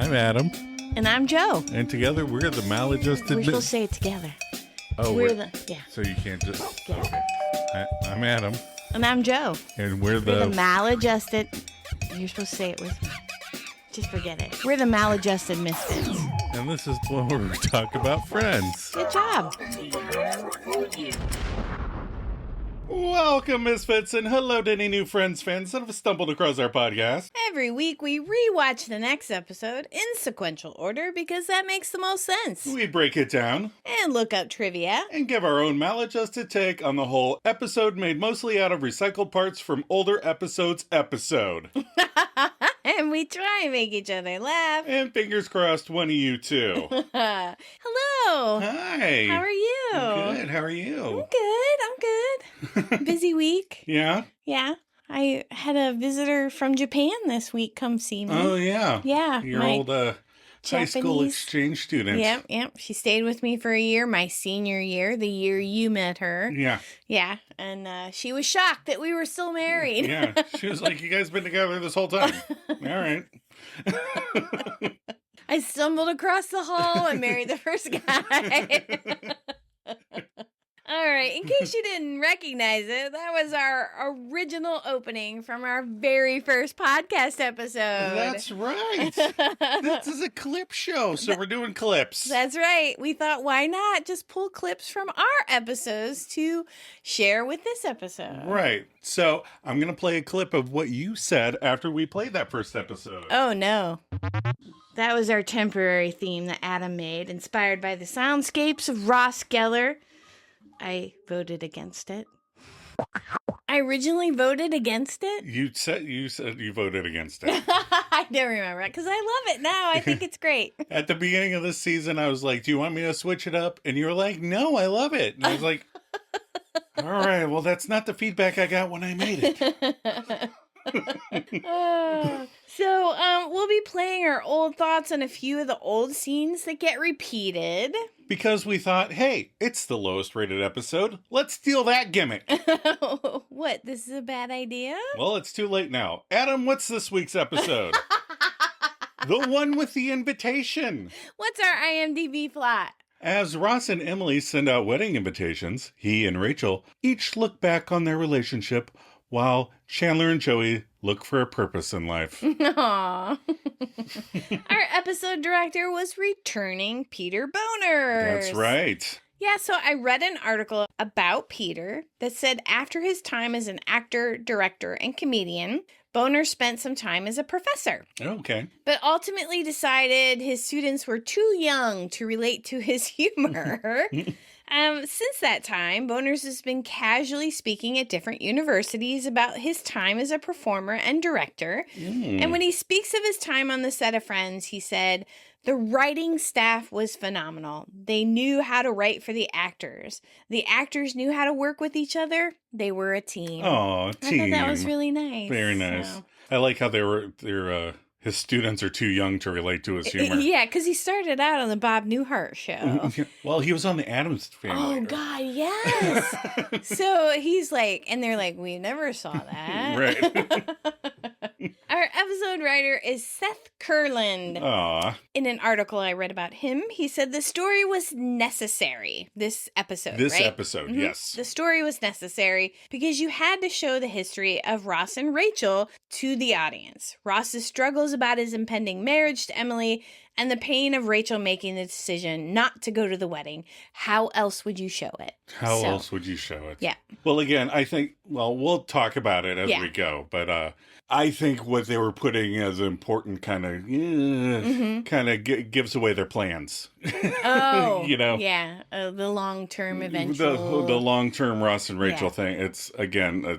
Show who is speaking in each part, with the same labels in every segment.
Speaker 1: I'm Adam.
Speaker 2: And I'm Joe.
Speaker 1: And together we're the Maladjusted.
Speaker 2: We're supposed to say it together.
Speaker 1: Oh,
Speaker 2: we're
Speaker 1: yeah. So you can't just.
Speaker 2: Yeah.
Speaker 1: Okay. I'm Adam.
Speaker 2: And I'm Joe.
Speaker 1: And we're
Speaker 2: the Maladjusted. You're supposed to say it with me. Just forget it. We're the Maladjusted Misfits.
Speaker 1: And this is where we talk about friends.
Speaker 2: Good job.
Speaker 1: Welcome, Misfits, and hello to any new Friends fans that have stumbled across our podcast.
Speaker 2: Every week we rewatch the next episode in sequential order because that makes the most sense.
Speaker 1: We break it down
Speaker 2: And look up trivia.
Speaker 1: and give our own maladjusted take on the whole episode made mostly out of recycled parts from older episodes episode.
Speaker 2: And we try and make each other laugh.
Speaker 1: And fingers crossed, one of you too.
Speaker 2: Hello.
Speaker 1: Hi.
Speaker 2: How are you?
Speaker 1: I'm good. How are you?
Speaker 2: I'm good. Busy week.
Speaker 1: Yeah?
Speaker 2: Yeah. I had a visitor from Japan this week come see me.
Speaker 1: Oh, yeah.
Speaker 2: Yeah.
Speaker 1: Your old high school exchange student.
Speaker 2: Yep. She stayed with me for a year, my senior year, the year you met her.
Speaker 1: Yeah.
Speaker 2: Yeah. And she was shocked that we were still married.
Speaker 1: Yeah. She was like, you guys been together this whole time. All right.
Speaker 2: I stumbled across the hall and married the first guy. All right, in case you didn't recognize it, that was our original opening from our very first podcast episode.
Speaker 1: That's right. This is a clip show, so we're doing clips.
Speaker 2: That's right. We thought, why not just pull clips from our episodes to share with this episode?
Speaker 1: Right. So I'm going to play a clip of what you said after we played that first episode.
Speaker 2: Oh, no. That was our temporary theme that Adam made, inspired by the soundscapes of Ross Geller. I voted against it. I originally voted against it?
Speaker 1: You said you voted against it.
Speaker 2: I don't remember it because I love it now. I think it's great.
Speaker 1: At the beginning of this season, I was like, do you want me to switch it up? And you were like, no, I love it. And I was like, all right, well, that's not the feedback I got when I made it.
Speaker 2: So we'll be playing our old thoughts on a few of the old scenes that get repeated.
Speaker 1: Because we thought, hey, it's the lowest rated episode. Let's steal that gimmick.
Speaker 2: What? This is a bad idea?
Speaker 1: Well, it's too late now. Adam, what's this week's episode? The one with the invitation.
Speaker 2: What's our IMDb plot?
Speaker 1: As Ross and Emily send out wedding invitations, he and Rachel each look back on their relationship while Chandler and Joey look for a purpose in life.
Speaker 2: Aww. Our episode director was returning Peter Boners.
Speaker 1: That's right.
Speaker 2: Yeah, so I read an article about Peter that said after his time as an actor, director, and comedian, Boner spent some time as a professor.
Speaker 1: Okay.
Speaker 2: But ultimately decided his students were too young to relate to his humor. Since that time, Boners has been casually speaking at different universities about his time as a performer and director. And when he speaks of his time on the set of Friends, he said, the writing staff was phenomenal. They knew how to write for the actors. The actors knew how to work with each other. They were a team.
Speaker 1: Oh, team.
Speaker 2: I thought that was really nice.
Speaker 1: Very nice.
Speaker 2: So.
Speaker 1: I like how his students are too young to relate to his humor.
Speaker 2: Yeah, because he started out on the Bob Newhart show.
Speaker 1: Well, he was on the Addams Family.
Speaker 2: Oh, God, yes. So he's like, and they're like, we never saw that.
Speaker 1: Right.
Speaker 2: Our episode writer is Seth Kurland.
Speaker 1: Aw.
Speaker 2: In an article I read about him, he said the story was necessary. This episode,
Speaker 1: Yes.
Speaker 2: The story was necessary because you had to show the history of Ross and Rachel to the audience. Ross's struggles about his impending marriage to Emily and the pain of Rachel making the decision not to go to the wedding. How else would you show it?
Speaker 1: How else would you show it?
Speaker 2: Yeah.
Speaker 1: Well, again, I think, we'll talk about it as we go, but I think what they were putting as important kind of gives away their plans.
Speaker 2: Oh,
Speaker 1: you know?
Speaker 2: Yeah, the long-term eventual.
Speaker 1: The long-term Ross and Rachel thing. It's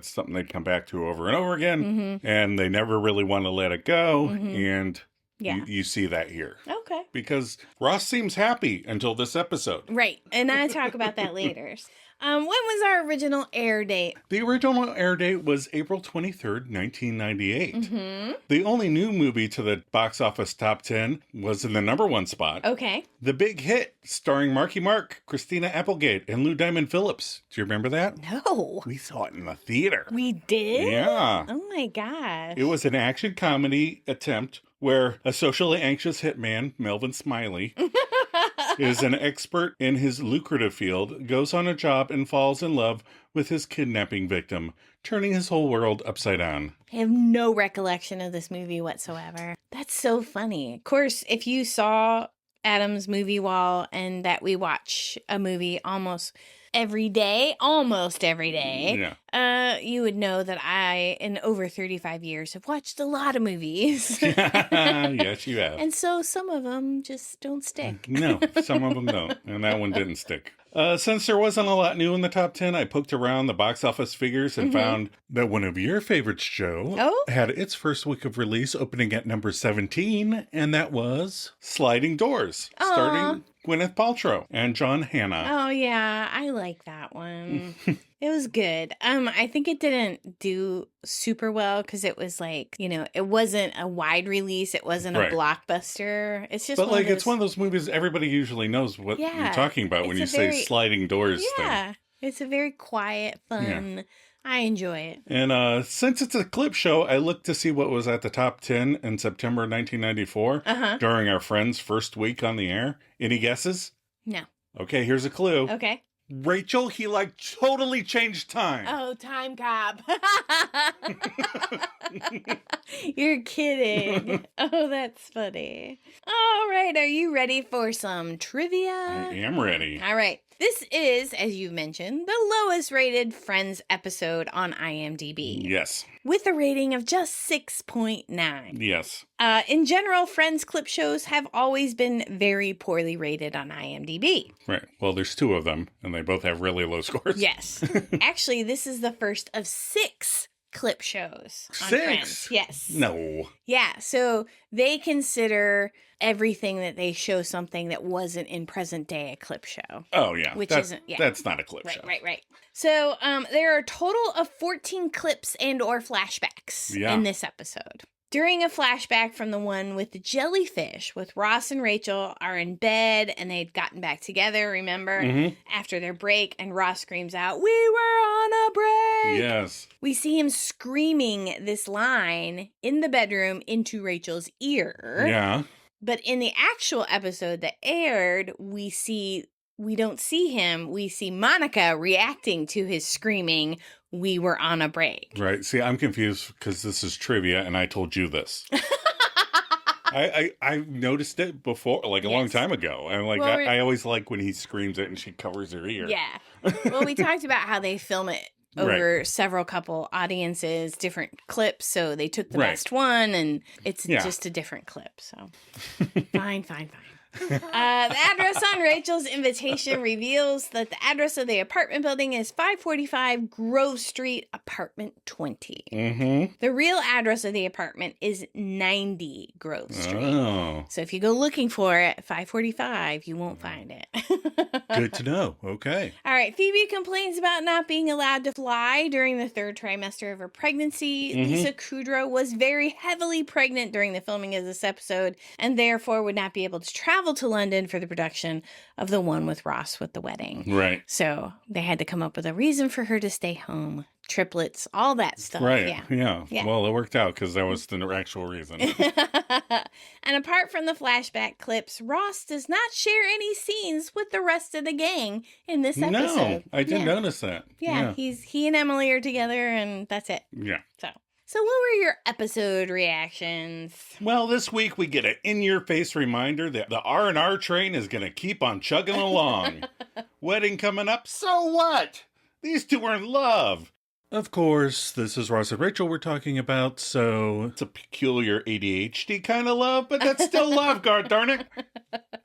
Speaker 1: something they come back to over and over again, and they never really want to let it go, and you see that here.
Speaker 2: Okay.
Speaker 1: Because Ross seems happy until this episode.
Speaker 2: Right, and I talk about that later. When was our original air date?
Speaker 1: The original air date was April 23rd, 1998. The only new movie to the box office top 10 was in the number one spot.
Speaker 2: Okay.
Speaker 1: The Big Hit, starring Marky Mark, Christina Applegate, and Lou Diamond Phillips. Do you remember that?
Speaker 2: No.
Speaker 1: We saw it in the theater.
Speaker 2: We did?
Speaker 1: Yeah.
Speaker 2: Oh my gosh.
Speaker 1: It was an action comedy attempt where a socially anxious hitman, Melvin Smiley, is an expert in his lucrative field, goes on a job, and falls in love with his kidnapping victim, turning his whole world upside down.
Speaker 2: I have no recollection of this movie whatsoever. That's so funny. Of course, if you saw Adam's movie wall and that we watch a movie almost every day, you would know that I, in over 35 years, have watched a lot of movies.
Speaker 1: Yes, you have.
Speaker 2: And so some of them just don't stick.
Speaker 1: No, some of them don't. And that one didn't stick. Since there wasn't a lot new in the top 10, I poked around the box office figures and found that one of your favorites, Joe, had its first week of release opening at number 17, and that was Sliding Doors, starring Gwyneth Paltrow and John Hannah.
Speaker 2: Oh, yeah. I like that one. It was good. I think it didn't do super well because it was like, it wasn't a wide release. It wasn't a blockbuster. It's just
Speaker 1: it's one of those movies everybody usually knows what you're talking about when you say Sliding Doors thing. Yeah,
Speaker 2: it's a very quiet, fun. I enjoy it.
Speaker 1: And since it's a clip show, I looked to see what was at the top 10 in September 1994 during our friend's first week on the air. Any guesses?
Speaker 2: No.
Speaker 1: Okay, here's a clue.
Speaker 2: Okay.
Speaker 1: Rachel, he totally changed time.
Speaker 2: Oh, Time Cop. You're kidding. Oh, that's funny. All right, are you ready for some trivia?
Speaker 1: I am ready.
Speaker 2: All right. This is, as you mentioned, the lowest rated Friends episode on IMDb.
Speaker 1: Yes.
Speaker 2: With a rating of just 6.9.
Speaker 1: Yes.
Speaker 2: In general, Friends clip shows have always been very poorly rated on IMDb.
Speaker 1: Right. Well, there's 2 of them, and they both have really low scores.
Speaker 2: Yes. Actually, this is the first of 6 clip shows on
Speaker 1: 6?
Speaker 2: Friends. Yes.
Speaker 1: No.
Speaker 2: Yeah, so they consider everything that they show something that wasn't in present day a clip show.
Speaker 1: Oh, yeah. That's not a clip show.
Speaker 2: Right. So there are a total of 14 clips and or flashbacks in this episode. During a flashback from the one with the jellyfish, with Ross and Rachel are in bed and they'd gotten back together, remember? After their break, and Ross screams out, "We were on a break!"
Speaker 1: Yes.
Speaker 2: We see him screaming this line in the bedroom into Rachel's ear.
Speaker 1: Yeah.
Speaker 2: But in the actual episode that aired, we don't see him. We see Monica reacting to his screaming, "We were on a break."
Speaker 1: Right. See, I'm confused because this is trivia and I told you this. I noticed it before, a long time ago. And I always like when he screams it and she covers her ear.
Speaker 2: Yeah. Well, we talked about how they film it over several couple audiences, different clips. So they took the best one and it's just a different clip. So fine. The address on Rachel's invitation reveals that the address of the apartment building is 545 Grove Street, apartment 20. The real address of the apartment is 90 Grove Street.
Speaker 1: Oh.
Speaker 2: So if you go looking for it, 545, you won't find it.
Speaker 1: Good to know. Okay.
Speaker 2: All right. Phoebe complains about not being allowed to fly during the 3rd trimester of her pregnancy. Lisa Kudrow was very heavily pregnant during the filming of this episode and therefore would not be able to travel to London for the production of the one with Ross with the wedding.
Speaker 1: Right.
Speaker 2: So they had to come up with a reason for her to stay home. Triplets, all that stuff.
Speaker 1: Right. Yeah. Well, it worked out because that was the actual reason.
Speaker 2: And apart from the flashback clips, Ross does not share any scenes with the rest of the gang in this episode.
Speaker 1: No, I didn't notice that.
Speaker 2: Yeah, he and Emily are together and that's it.
Speaker 1: Yeah.
Speaker 2: So what were your episode reactions?
Speaker 1: Well, this week we get an in-your-face reminder that the R&R train is going to keep on chugging along. Wedding coming up, so what? These 2 are in love. Of course, this is Ross and Rachel we're talking about, so it's a peculiar ADHD kind of love, but that's still love, god darn it.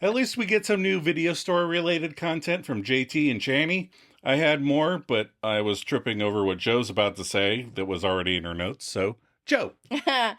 Speaker 1: At least we get some new video store-related content from JT and Channy. I had more, but I was tripping over what Joe's about to say that was already in her notes, so Joe.
Speaker 2: I'm not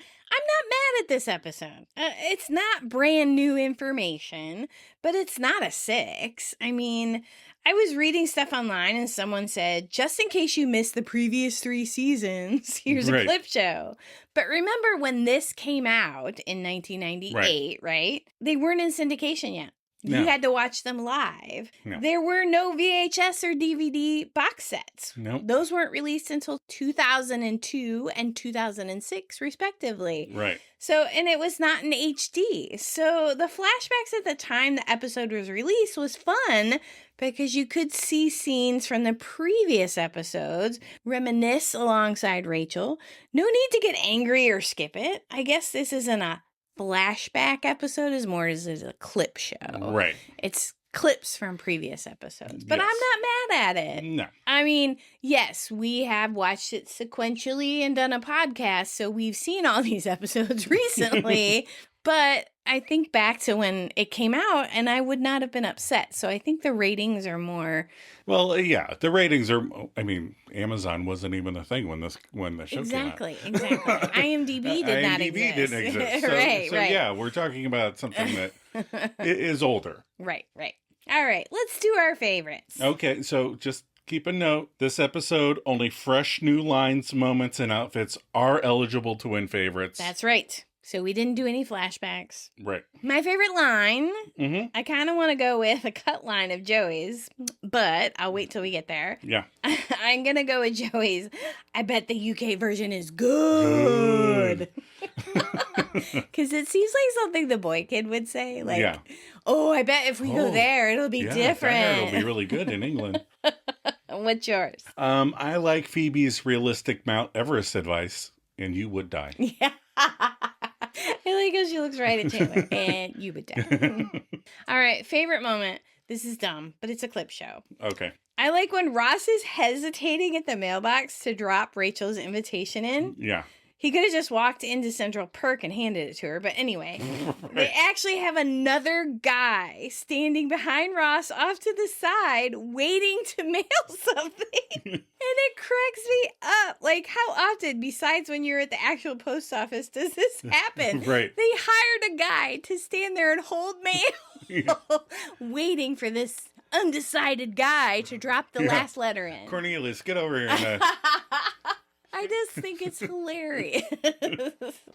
Speaker 2: mad at this episode. It's not brand new information, but it's not a 6. I mean, I was reading stuff online and someone said, just in case you missed the previous 3 seasons, here's a clip show. But remember when this came out in 1998, right? They weren't in syndication yet.
Speaker 1: No.
Speaker 2: You had to watch them live.
Speaker 1: No.
Speaker 2: There were no VHS or DVD box sets.
Speaker 1: Nope.
Speaker 2: Those weren't released until 2002 and 2006, respectively.
Speaker 1: Right.
Speaker 2: So, and it was not in HD. So the flashbacks at the time the episode was released was fun because you could see scenes from the previous episodes, reminisce alongside Rachel. No need to get angry or skip it. I guess this isn't a flashback episode as more as a clip show.
Speaker 1: Right.
Speaker 2: It's clips from previous episodes, but
Speaker 1: Yes.
Speaker 2: I'm not mad at it.
Speaker 1: No.
Speaker 2: I mean, yes, we have watched it sequentially and done a podcast, so we've seen all these episodes recently, but I think back to when it came out and I would not have been upset. So I think the ratings are more...
Speaker 1: Well, yeah, the ratings are, I mean, Amazon wasn't even a thing when the show
Speaker 2: Exactly.
Speaker 1: came out.
Speaker 2: IMDb did not
Speaker 1: IMDb
Speaker 2: exist.
Speaker 1: didn't exist. So,
Speaker 2: right.
Speaker 1: yeah, we're talking about something that is older.
Speaker 2: Right. All right, let's do our favorites.
Speaker 1: Okay, so just keep a note. This episode, only fresh new lines, moments, and outfits are eligible to win favorites.
Speaker 2: That's right. So we didn't do any flashbacks.
Speaker 1: Right.
Speaker 2: My favorite line,
Speaker 1: Mm-hmm.
Speaker 2: I kind of want to go with a cut line of Joey's, but I'll wait till we get there.
Speaker 1: Yeah.
Speaker 2: I'm going to go with Joey's. I bet the UK version is good. Because it seems like something the boy kid would say. Like,
Speaker 1: Yeah.
Speaker 2: oh, I bet if we go there, it'll be different.
Speaker 1: It'll be really good in England.
Speaker 2: What's yours?
Speaker 1: I like Phoebe's realistic Mount Everest advice, and you would die.
Speaker 2: Yeah. I like how she looks right at Chandler, and you would die. All right, favorite moment. This is dumb, but it's a clip show.
Speaker 1: Okay.
Speaker 2: I like when Ross is hesitating at the mailbox to drop Rachel's invitation in.
Speaker 1: Yeah.
Speaker 2: He could have just walked into Central Perk and handed it to her. But anyway,
Speaker 1: Right.
Speaker 2: They actually have another guy standing behind Ross off to the side waiting to mail something. And it cracks me up. Like, how often, besides when you're at the actual post office, does this happen?
Speaker 1: Right.
Speaker 2: They hired a guy to stand there and hold mail, waiting for this undecided guy to drop the last letter in.
Speaker 1: Cornelius, get over here. And,
Speaker 2: I just think it's hilarious.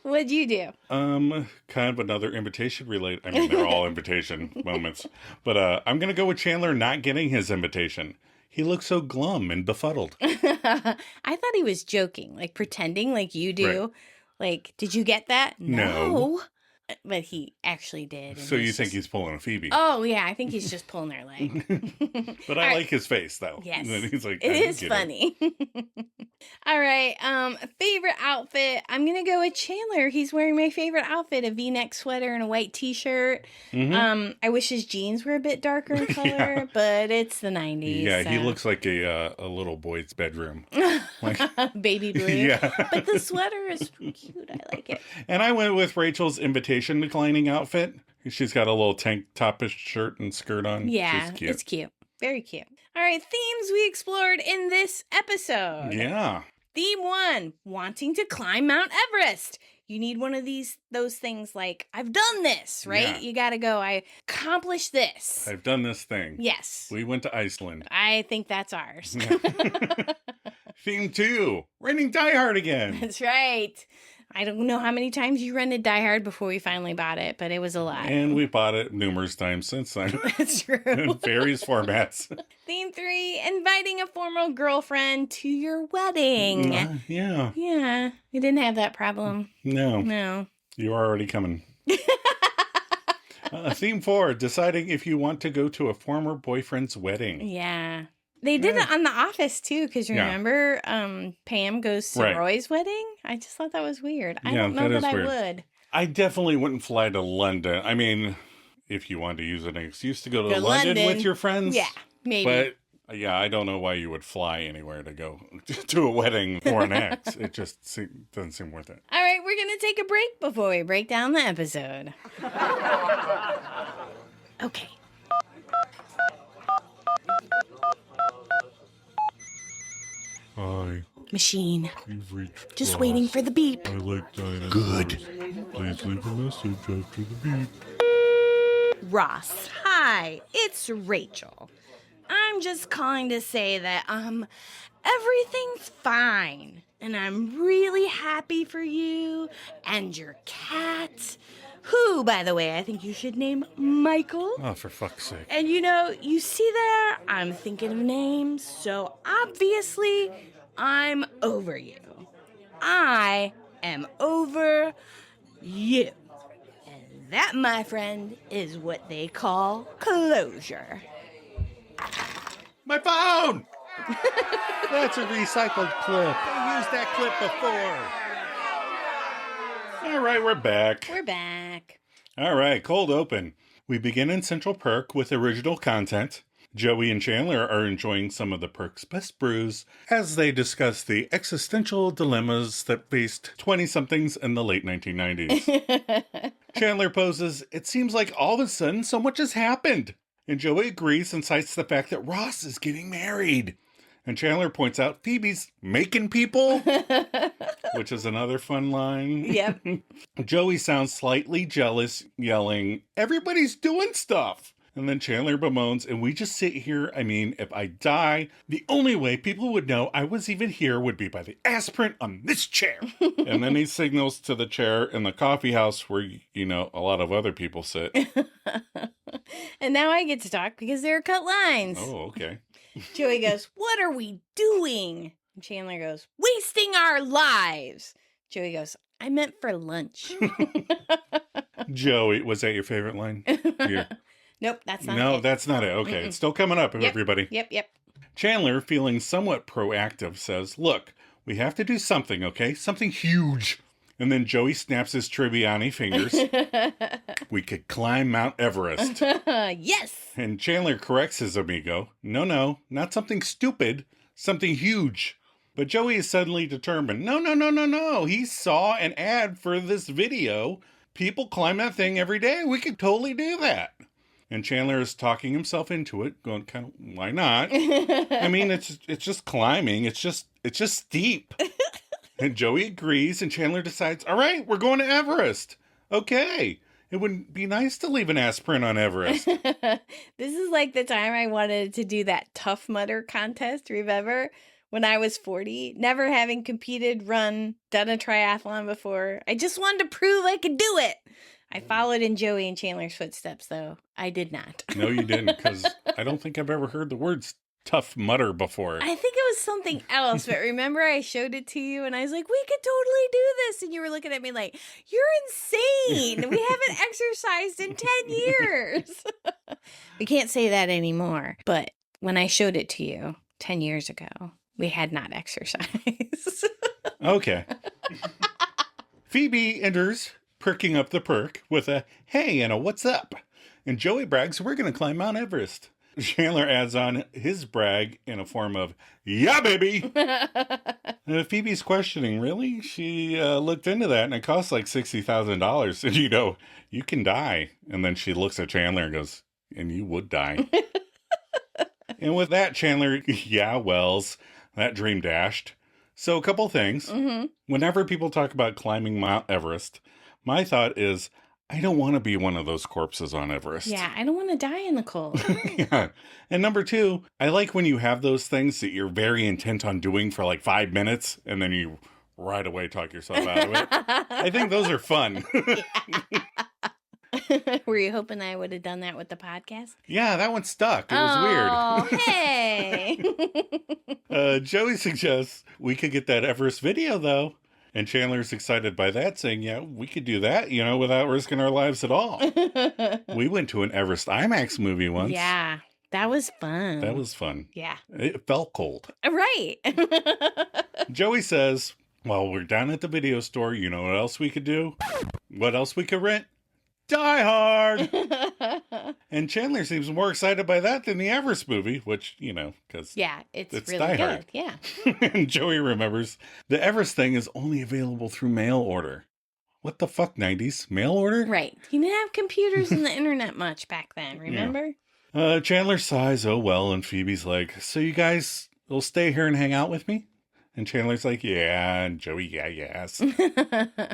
Speaker 2: What'd you do?
Speaker 1: kind of another invitation related. I mean, they're all invitation moments. But I'm going to go with Chandler not getting his invitation. He looks so glum and befuddled.
Speaker 2: I thought he was joking, like pretending like you do.
Speaker 1: Right.
Speaker 2: Like, did you get that?
Speaker 1: No.
Speaker 2: But he actually did.
Speaker 1: So you think he's pulling a Phoebe?
Speaker 2: Oh, yeah. I think he's just pulling their leg.
Speaker 1: But I like his face, though.
Speaker 2: Yes.
Speaker 1: And then he's like,
Speaker 2: It
Speaker 1: I
Speaker 2: is
Speaker 1: get
Speaker 2: funny. All right. Favorite outfit. I'm going to go with Chandler. He's wearing my favorite outfit, a V-neck sweater and a white t-shirt.
Speaker 1: Mm-hmm.
Speaker 2: I wish his jeans were a bit darker in color, but it's the 90s.
Speaker 1: Yeah, he
Speaker 2: so.
Speaker 1: looks like a little boy's bedroom. Like,
Speaker 2: Baby blue.
Speaker 1: Yeah.
Speaker 2: But the sweater is cute. I like it.
Speaker 1: And I went with Rachel's invitation declining outfit. She's got a little tank topish shirt and skirt on.
Speaker 2: Yeah,
Speaker 1: She's cute.
Speaker 2: it's cute. Very cute. All right, themes we explored in this episode.
Speaker 1: Yeah.
Speaker 2: Theme 1, wanting to climb Mount Everest. You need one of those things like, I've done this, right?
Speaker 1: Yeah.
Speaker 2: You got to go, I accomplished this.
Speaker 1: I've done this thing.
Speaker 2: Yes.
Speaker 1: We went to Iceland.
Speaker 2: I think that's ours.
Speaker 1: Theme 2, renting Die Hard again.
Speaker 2: That's right. I don't know how many times you rented Die Hard before we finally bought it, but it was a lot.
Speaker 1: And we bought it numerous times since then.
Speaker 2: That's true.
Speaker 1: In various formats.
Speaker 2: Theme 3, inviting a former girlfriend to your wedding.
Speaker 1: Yeah.
Speaker 2: Yeah, we didn't have that problem.
Speaker 1: No.
Speaker 2: No.
Speaker 1: You're already coming. Theme 4, deciding if you want to go to a former boyfriend's wedding.
Speaker 2: Yeah. They did it on The Office, too, because remember Pam goes to Roy's wedding? I just thought that was weird. I don't know that I would.
Speaker 1: I definitely wouldn't fly to London. I mean, if you wanted to use an excuse to go to London with your friends.
Speaker 2: Yeah, maybe.
Speaker 1: But, yeah, I don't know why you would fly anywhere to go to a wedding for an ex. It just doesn't seem worth it.
Speaker 2: All right, we're going to take a break before we break down the episode. Okay.
Speaker 3: Hi.
Speaker 2: Machine.
Speaker 3: You've reached
Speaker 2: Just
Speaker 3: Ross.
Speaker 2: waiting for the beep.
Speaker 3: I like dinosaurs.
Speaker 1: Good.
Speaker 3: Please leave a message after the beep.
Speaker 2: Ross, hi, it's Rachel. I'm just calling to say that, everything's fine. And I'm really happy for you and your cat. who, by the way, I think you should name Michael.
Speaker 1: Oh, for fuck's sake.
Speaker 2: And you see there, I'm thinking of names, so obviously I'm over you. I am over you. And that, my friend, is what they call closure.
Speaker 1: My phone! That's a recycled clip. I used that clip before. All right, we're back.
Speaker 2: We're back.
Speaker 1: All right, cold open. We begin in Central Perk with original content. Joey and Chandler are enjoying some of the Perk's best brews as they discuss the existential dilemmas that faced 20-somethings in the late 1990s. Chandler poses, "It seems like all of a sudden so much has happened." And Joey agrees and cites the fact that Ross is getting married. And Chandler points out Phoebe's making people, which is another fun line.
Speaker 2: Yep.
Speaker 1: Joey sounds slightly jealous, yelling, "Everybody's doing stuff." And then Chandler bemoans, and we just sit here. I mean, if I die, the only way people would know I was even here would be by the ass print on this chair. And then he signals to the chair in the coffee house where, a lot of other people sit.
Speaker 2: And now I get to talk because there are cut lines.
Speaker 1: Oh, okay.
Speaker 2: Joey goes, "What are we doing?" And Chandler goes, "Wasting our lives." Joey goes, "I meant for lunch."
Speaker 1: Joey, was that your favorite line? Here.
Speaker 2: Nope, that's not it.
Speaker 1: No, that's not it. Okay, It's still coming up, everybody.
Speaker 2: Yep.
Speaker 1: Chandler, feeling somewhat proactive, says, "Look, we have to do something, okay? Something huge." And then Joey snaps his Triviani fingers. "We could climb Mount Everest."
Speaker 2: Yes.
Speaker 1: And Chandler corrects his amigo. No, not something stupid, something huge. But Joey is suddenly determined. No. He saw an ad for this video. People climb that thing every day. We could totally do that. And Chandler is talking himself into it, going, kind of, why not? I mean, it's just climbing. It's just steep. And Joey agrees, and Chandler decides, all right, we're going to Everest. Okay. It would be nice to leave an ass print on Everest.
Speaker 2: This is like the time I wanted to do that Tough Mudder contest, remember? When I was 40, never having competed, done a triathlon before. I just wanted to prove I could do it. I followed in Joey and Chandler's footsteps, though. I did not.
Speaker 1: No, you didn't, because I don't think I've ever heard the words Tough Mudder before.
Speaker 2: I think it was something else, but remember I showed it to you and I was like, we could totally do this. And you were looking at me like, you're insane. We haven't exercised in 10 years. We can't say that anymore. But when I showed it to you 10 years ago, we had not exercised.
Speaker 1: Okay. Phoebe enters, perking up the perk with a hey and a what's up. And Joey brags, we're going to climb Mount Everest. Chandler adds on his brag in a form of, yeah, baby. Phoebe's questioning, really? She looked into that and it costs like $60,000. And you can die. And then she looks at Chandler and goes, and you would die. And with that, Chandler, yeah, Wells, that dream dashed. So a couple things. Mm-hmm. Whenever people talk about climbing Mount Everest, my thought is, I don't want to be one of those corpses on Everest.
Speaker 2: Yeah, I don't want to die in the cold.
Speaker 1: Yeah. And number two, I like when you have those things that you're very intent on doing for like 5 minutes and then you right away talk yourself out of it. I think those are fun.
Speaker 2: Were you hoping I would have done that with the podcast?
Speaker 1: Yeah, that one stuck. It was
Speaker 2: weird. Hey.
Speaker 1: Joey suggests we could get that Everest video, though. And Chandler's excited by that, saying, yeah, we could do that, without risking our lives at all. We went to an Everest IMAX movie once.
Speaker 2: Yeah, that was fun.
Speaker 1: That was fun.
Speaker 2: Yeah.
Speaker 1: It felt cold.
Speaker 2: Right.
Speaker 1: Joey says, well, we're down at the video store. You know what else we could do? What else we could rent? Die Hard! And Chandler seems more excited by that than the Everest movie, which, because
Speaker 2: yeah, it's really
Speaker 1: Die
Speaker 2: good.
Speaker 1: Hard.
Speaker 2: Yeah.
Speaker 1: And Joey remembers the Everest thing is only available through mail order. What the fuck, 90s? Mail order?
Speaker 2: Right. You didn't have computers and the internet much back then, remember?
Speaker 1: Yeah. Chandler sighs, oh well, and Phoebe's like, so you guys will stay here and hang out with me? And Chandler's like, yeah, and Joey, yeah, yes.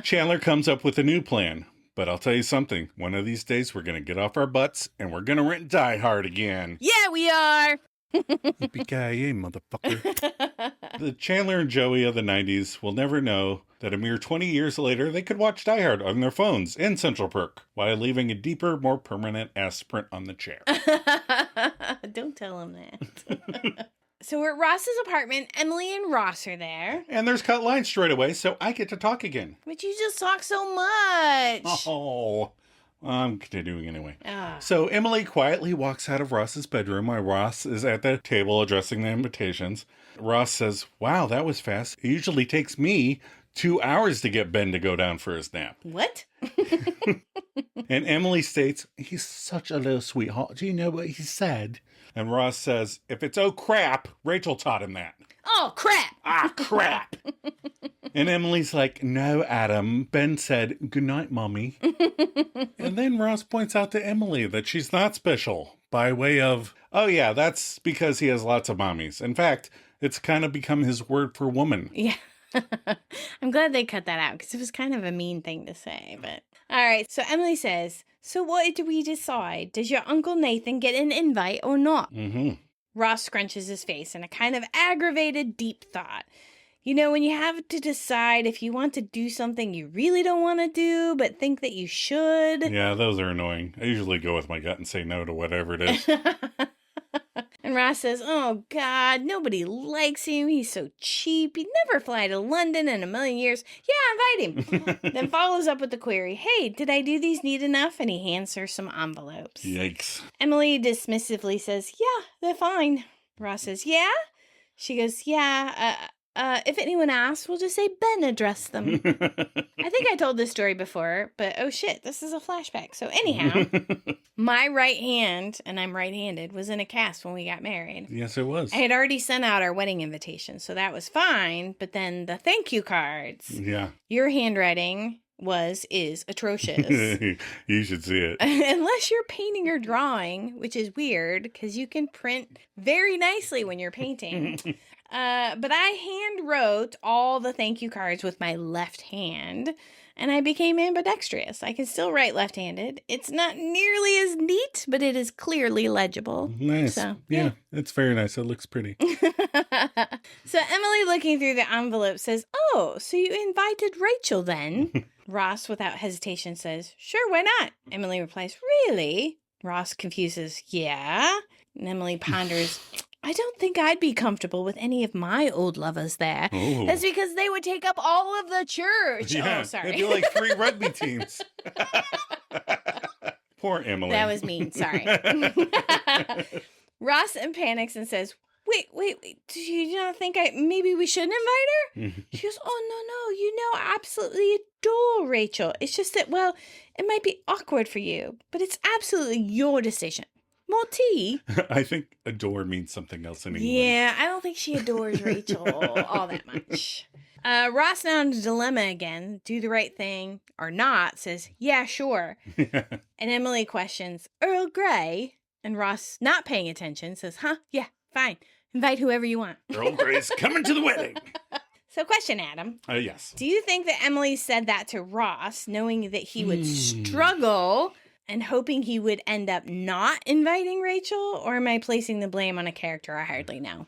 Speaker 1: Chandler comes up with a new plan. But I'll tell you something. One of these days, we're going to get off our butts and we're going to rent Die Hard again.
Speaker 2: Yeah, we are.
Speaker 1: Yippee-ki-yay, motherfucker. The Chandler and Joey of the 90s will never know that a mere 20 years later, they could watch Die Hard on their phones in Central Perk while leaving a deeper, more permanent ass print on the chair.
Speaker 2: Don't tell him that. So we're at Ross's apartment. Emily and Ross are there.
Speaker 1: And there's cut lines straight away, so I get to talk again.
Speaker 2: But you just talk so much.
Speaker 1: Oh, I'm continuing anyway.
Speaker 2: Ah.
Speaker 1: So Emily quietly walks out of Ross's bedroom while Ross is at the table addressing the invitations. Ross says, wow, that was fast. It usually takes me 2 hours to get Ben to go down for his nap.
Speaker 2: What?
Speaker 1: And Emily states, he's such a little sweetheart. Do you know what he said? And Ross says, if it's oh crap, Rachel taught him that.
Speaker 2: Oh, crap.
Speaker 1: Ah, crap. And Emily's like, no, Adam. Ben said, good night, Mommy. And then Ross points out to Emily that she's not special by way of, oh yeah, that's because he has lots of mommies. In fact, it's kind of become his word for woman.
Speaker 2: Yeah. I'm glad they cut that out because it was kind of a mean thing to say. But all right. So Emily says, so what did we decide? Does your Uncle Nathan get an invite or not?
Speaker 1: Mm-hmm.
Speaker 2: Ross scrunches his face in a kind of aggravated, deep thought. You know, when you have to decide if you want to do something you really don't want to do, but think that you should.
Speaker 1: Yeah, those are annoying. I usually go with my gut and say no to whatever it is.
Speaker 2: And Ross says, oh, God, nobody likes him. He's so cheap. He'd never fly to London in a million years. Yeah, invite him. Then follows up with the query, hey, did I do these neat enough? And he hands her some envelopes.
Speaker 1: Yikes.
Speaker 2: Emily dismissively says, yeah, they're fine. Ross says, yeah? She goes, yeah, if anyone asks, we'll just say Ben addressed them. I think I told this story before, but oh shit, this is a flashback. So anyhow, my right hand, and I'm right-handed, was in a cast when we got married.
Speaker 1: Yes, it was.
Speaker 2: I had already sent out our wedding invitation, so that was fine. But then the thank you cards,
Speaker 1: Yeah.
Speaker 2: your handwriting is atrocious.
Speaker 1: You should see it.
Speaker 2: Unless you're painting or drawing, which is weird because you can print very nicely when you're painting. But I hand wrote all the thank you cards with my left hand, and I became ambidextrous. I can still write left-handed. It's not nearly as neat, but it is clearly legible.
Speaker 1: Nice.
Speaker 2: So,
Speaker 1: yeah, it's very nice. It looks pretty.
Speaker 2: So Emily, looking through the envelope, says, oh, so you invited Rachel then? Ross, without hesitation, says, sure, why not? Emily replies, really? Ross confuses, yeah? And Emily ponders, I don't think I'd be comfortable with any of my old lovers there.
Speaker 1: Oh.
Speaker 2: That's because they would take up all of the church.
Speaker 1: Yeah,
Speaker 2: Oh, sorry.
Speaker 1: it'd be like 3 rugby teams. Poor Emily.
Speaker 2: That was mean. Sorry. Ross panics and says, wait. Do you not think maybe we shouldn't invite her? She goes, oh, no. You know, I absolutely adore Rachel. It's just that, well, it might be awkward for you, but it's absolutely your decision. More tea?
Speaker 1: I think adore means something else in England.
Speaker 2: Yeah, I don't think she adores Rachel all that much. Ross, now in a dilemma again, do the right thing or not, says, yeah, sure. And Emily questions, Earl Grey? And Ross, not paying attention, says, huh? Yeah, fine. Invite whoever you want.
Speaker 1: Earl Grey's coming to the wedding.
Speaker 2: So question, Adam.
Speaker 1: Yes.
Speaker 2: Do you think that Emily said that to Ross, knowing that he would struggle and hoping he would end up not inviting Rachel? Or am I placing the blame on a character I hardly know?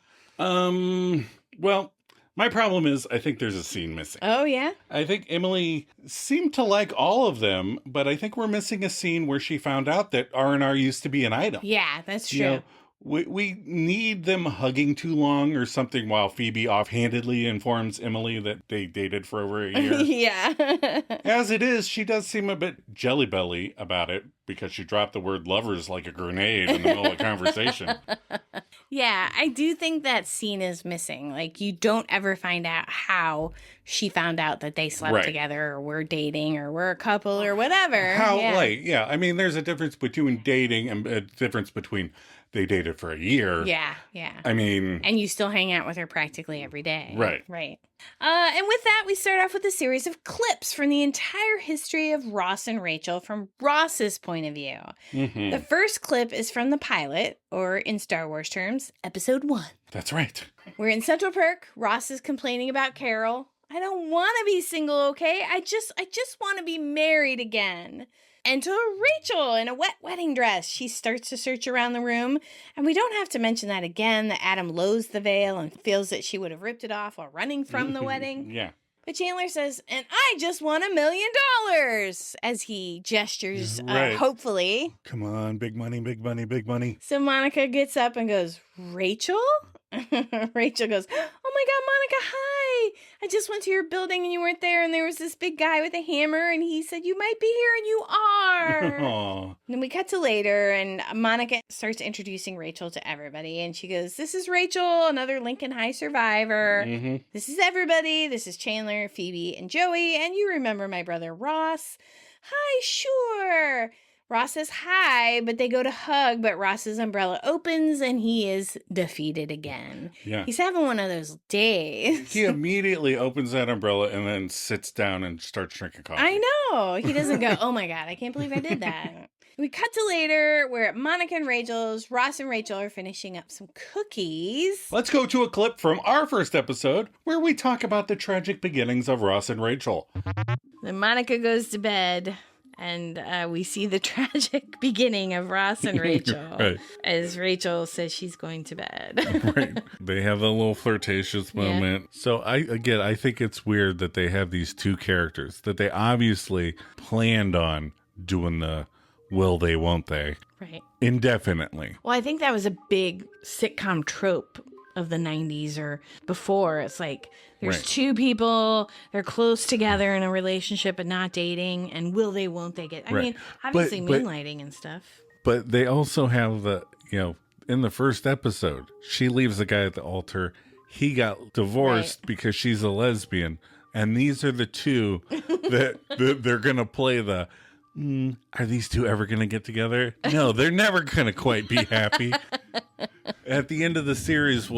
Speaker 1: Well, my problem is I think there's a scene missing.
Speaker 2: Oh, yeah?
Speaker 1: I think Emily seemed to like all of them, but I think we're missing a scene where she found out that R&R used to be an item.
Speaker 2: Yeah, that's true.
Speaker 1: You know, we need them hugging too long or something while Phoebe offhandedly informs Emily that they dated for over a year.
Speaker 2: Yeah.
Speaker 1: As it is, she does seem a bit jelly belly about it because she dropped the word lovers like a grenade in the middle of a conversation.
Speaker 2: Yeah, I do think that scene is missing. Like, you don't ever find out how she found out that they slept together or were dating or were a couple or whatever.
Speaker 1: How late? Yeah, I mean, there's a difference between dating and a difference between they dated for a year.
Speaker 2: Yeah.
Speaker 1: I mean...
Speaker 2: And you still hang out with her practically every day.
Speaker 1: Right.
Speaker 2: And with that, we start off with a series of clips from the entire history of Ross and Rachel from Ross's point of view.
Speaker 1: Mm-hmm.
Speaker 2: The first clip is from the pilot, or in Star Wars terms, episode 1.
Speaker 1: That's right.
Speaker 2: We're in Central Perk. Ross is complaining about Carol. I don't want to be single, okay? I just want to be married again. enter Rachel in a wet wedding dress. She starts to search around the room, and we don't have to mention that again, that Adam lowers the veil and feels that she would have ripped it off while running from the wedding.
Speaker 1: Yeah.
Speaker 2: But Chandler says, and I just won $1 million, as he gestures,
Speaker 1: Right.
Speaker 2: hopefully.
Speaker 1: Come on, big money, big money, big money.
Speaker 2: So Monica gets up and goes, Rachel? Rachel goes, oh my God, Monica, hi. I just went to your building and you weren't there, and there was this big guy with a hammer, and he said you might be here, and you are.
Speaker 1: Aw.
Speaker 2: Then we cut to later, and Monica starts introducing Rachel to everybody, and she goes, this is Rachel, another Lincoln High survivor.
Speaker 1: Mm-hmm.
Speaker 2: This is everybody. This is Chandler, Phoebe, and Joey, and you remember my brother Ross. Hi, sure. Ross says hi, but they go to hug, but Ross's umbrella opens, and he is defeated again.
Speaker 1: Yeah.
Speaker 2: He's having one of those days.
Speaker 1: He immediately opens that umbrella and then sits down and starts drinking coffee.
Speaker 2: I know. He doesn't go, oh my God, I can't believe I did that. We cut to later. We're at Monica and Rachel's. Ross and Rachel are finishing up some cookies.
Speaker 1: Let's go to a clip from our first episode where we talk about the tragic beginnings of Ross and Rachel.
Speaker 2: Then Monica goes to bed, and we see the tragic beginning of Ross and Rachel
Speaker 1: Right.
Speaker 2: as Rachel says she's going to bed.
Speaker 1: Right. They have a little flirtatious moment. So I think it's weird that they have these two characters that they obviously planned on doing the will they, won't they,
Speaker 2: Right.
Speaker 1: indefinitely.
Speaker 2: Well, I think that was a big sitcom trope of the 90s or before. It's like there's
Speaker 1: Right.
Speaker 2: two people, they're close together in a relationship but not dating, and will they, won't they get... I
Speaker 1: Right.
Speaker 2: mean, obviously
Speaker 1: But-
Speaker 2: moonlighting and stuff.
Speaker 1: But they also have in the first episode, she leaves the guy at the altar. He got divorced because she's a lesbian. And these are the two that they're going to play the... are these two ever going to get together? No, they're never going to quite be happy. At the end of the series,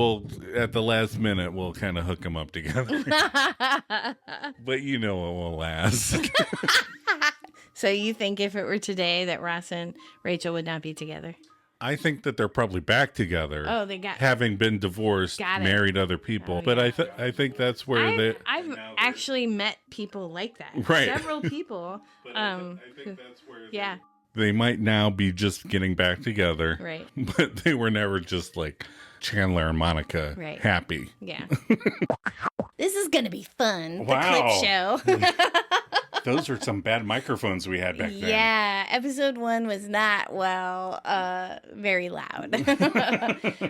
Speaker 1: at the last minute, we'll kind of hook them up together. But you know it won't last.
Speaker 2: So you think if it were today that Ross and Rachel would not be together?
Speaker 1: I think that they're probably back together.
Speaker 2: Oh, they got...
Speaker 1: having been divorced,
Speaker 2: Got it.
Speaker 1: married other people.
Speaker 2: Oh,
Speaker 1: but
Speaker 2: yeah.
Speaker 1: I think that's where
Speaker 2: I've actually met people like that.
Speaker 1: Right.
Speaker 2: Several people.
Speaker 1: that's where
Speaker 2: Yeah,
Speaker 1: they might now be just getting back together.
Speaker 2: right.
Speaker 1: But they were never just like Chandler and Monica
Speaker 2: Right.
Speaker 1: happy.
Speaker 2: Yeah. This is going to be fun.
Speaker 1: Wow.
Speaker 2: The clip show.
Speaker 1: Those were some bad microphones we had back then.
Speaker 2: Yeah, episode 1 was not, very loud.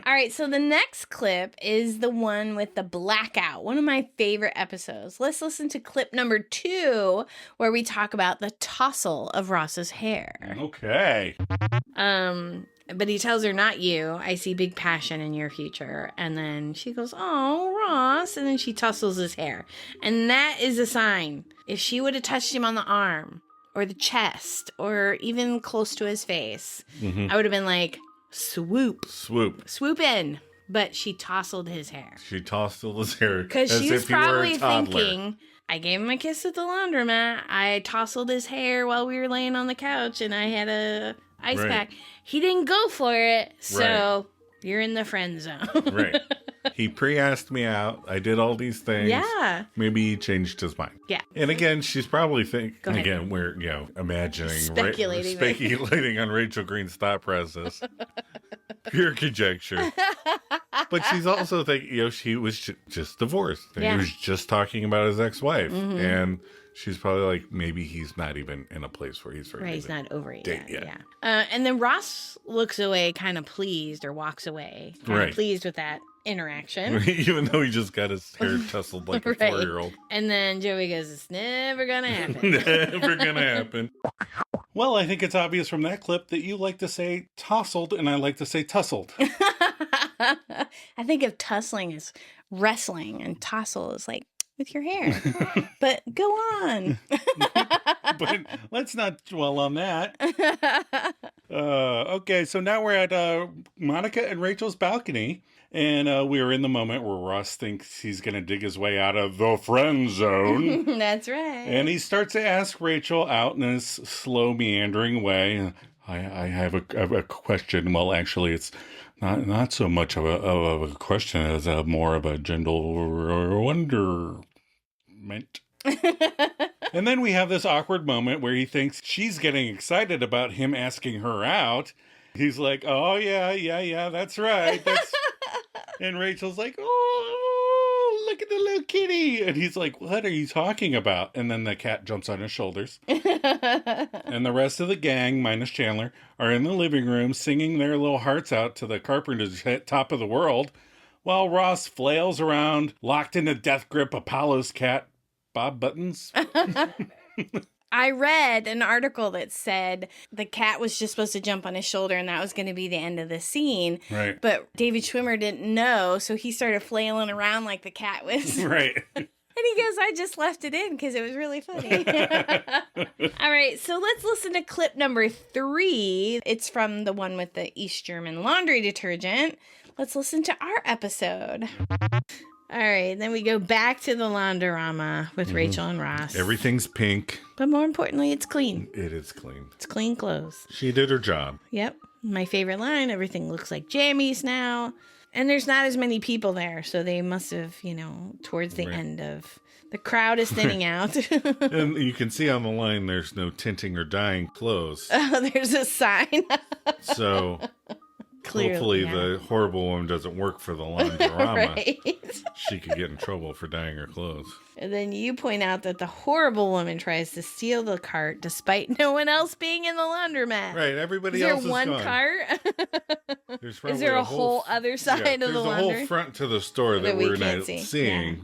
Speaker 2: All right, so the next clip is the one with the blackout, one of my favorite episodes. Let's listen to clip number 2, where we talk about the tousle of Ross's hair.
Speaker 1: Okay.
Speaker 2: But he tells her, not you. I see big passion in your future. And then she goes, oh, Ross. And then she tussles his hair. And that is a sign. If she would have touched him on the arm or the chest or even close to his face, I would have been like, swoop. Swoop in. But she tousled his hair.
Speaker 1: She tossed his hair
Speaker 2: Because
Speaker 1: as
Speaker 2: she was
Speaker 1: if he were
Speaker 2: probably
Speaker 1: a toddler.
Speaker 2: thinking, I gave him a kiss at the laundromat. I tousled his hair while we were laying on the couch, and I had a ice
Speaker 1: Right.
Speaker 2: pack. He didn't go for it, so
Speaker 1: Right.
Speaker 2: you're in the friend zone.
Speaker 1: Right. He pre-asked me out. I did all these things.
Speaker 2: Yeah.
Speaker 1: Maybe he changed his mind.
Speaker 2: Yeah.
Speaker 1: And again, she's probably thinking,
Speaker 2: Go ahead.
Speaker 1: again, we're, imagining,
Speaker 2: Speculating.
Speaker 1: speculating on Rachel Green's thought process. Pure conjecture. But she's also thinking, she was just divorced. And
Speaker 2: Yeah.
Speaker 1: he was just talking about his ex-wife. And she's probably like, maybe he's not even in a place where he's ready.
Speaker 2: Right, he's
Speaker 1: to
Speaker 2: not over it
Speaker 1: date
Speaker 2: yet.
Speaker 1: yet.
Speaker 2: Yeah. And then Ross looks away kind of pleased or walks away kind
Speaker 1: Right.
Speaker 2: of pleased with that interaction.
Speaker 1: Even though he just got his hair tousled like a
Speaker 2: Right.
Speaker 1: 4-year-old.
Speaker 2: And then Joey goes, it's never going to happen.
Speaker 1: Never gonna happen. Well, I think it's obvious from that clip that you like to say tousled and I like to say tussled.
Speaker 2: I think of tussling as wrestling and tussle is like with your hair. But go on.
Speaker 1: But let's not dwell on that. Okay, so now we're at Monica and Rachel's balcony. And we're in the moment where Ross thinks he's going to dig his way out of the friend zone.
Speaker 2: That's right.
Speaker 1: And he starts to ask Rachel out in this slow, meandering way. I have a question. Well, actually, it's not so much of a question as more of a gentle wonderment. And then we have this awkward moment where he thinks she's getting excited about him asking her out. He's like, oh, yeah, that's right. And Rachel's like, oh, look at the little kitty. And he's like, what are you talking about? And then the cat jumps on his shoulders. And the rest of the gang, minus Chandler, are in the living room singing their little hearts out to the Carpenter's Top of the World, while Ross flails around, locked in a death grip Apollo's cat, Bob Buttons.
Speaker 2: I read an article that said the cat was just supposed to jump on his shoulder and that was going to be the end of the scene.
Speaker 1: Right.
Speaker 2: But David Schwimmer didn't know, so he started flailing around like the cat was.
Speaker 1: Right.
Speaker 2: And he goes, I just left it in because it was really funny. All right, so let's listen to clip number 3. It's from the one with the East German laundry detergent. Let's listen to our episode. All right, then we go back to the laundroma with Rachel and Ross.
Speaker 1: Everything's pink.
Speaker 2: But more importantly, it's clean.
Speaker 1: It is clean.
Speaker 2: It's clean clothes.
Speaker 1: She did her job.
Speaker 2: Yep. My favorite line, everything looks like jammies now. And there's not as many people there, so they must have, towards the end of... The crowd is thinning out.
Speaker 1: And you can see on the line there's no tinting or dyeing clothes.
Speaker 2: Oh, there's a sign.
Speaker 1: So...
Speaker 2: Clearly,
Speaker 1: hopefully the horrible woman doesn't work for the laundroma.
Speaker 2: Right.
Speaker 1: She could get in trouble for dyeing her clothes.
Speaker 2: And then you point out that the horrible woman tries to steal the cart despite no one else being in the laundromat.
Speaker 1: Right, everybody else is gone.
Speaker 2: Is there one cart?
Speaker 1: There's
Speaker 2: Is there a whole other side of the laundry?
Speaker 1: There's a whole front to the store that we're not seeing.
Speaker 2: Yeah.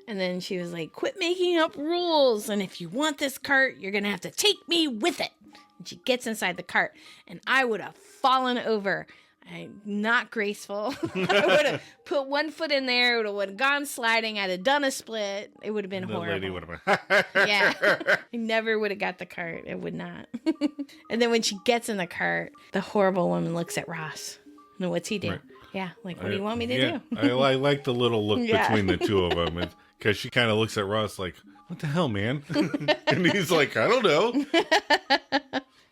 Speaker 2: And then she was like, quit making up rules. And if you want this cart, you're going to have to take me with it. And she gets inside the cart. And I would have fallen over. I'm not graceful. I would have put one foot in there. It would have gone sliding. I'd have done a split. It would have been horrible.
Speaker 1: Lady would have been.
Speaker 2: Yeah. I never would have got the cart. It would not. And then when she gets in the cart, the horrible woman looks at Ross. And what's he do? Right. Yeah. Like, what do you want me to do?
Speaker 1: I like the little look between the two of them. Because she kind of looks at Ross like, what the hell, man? And he's like, I don't know.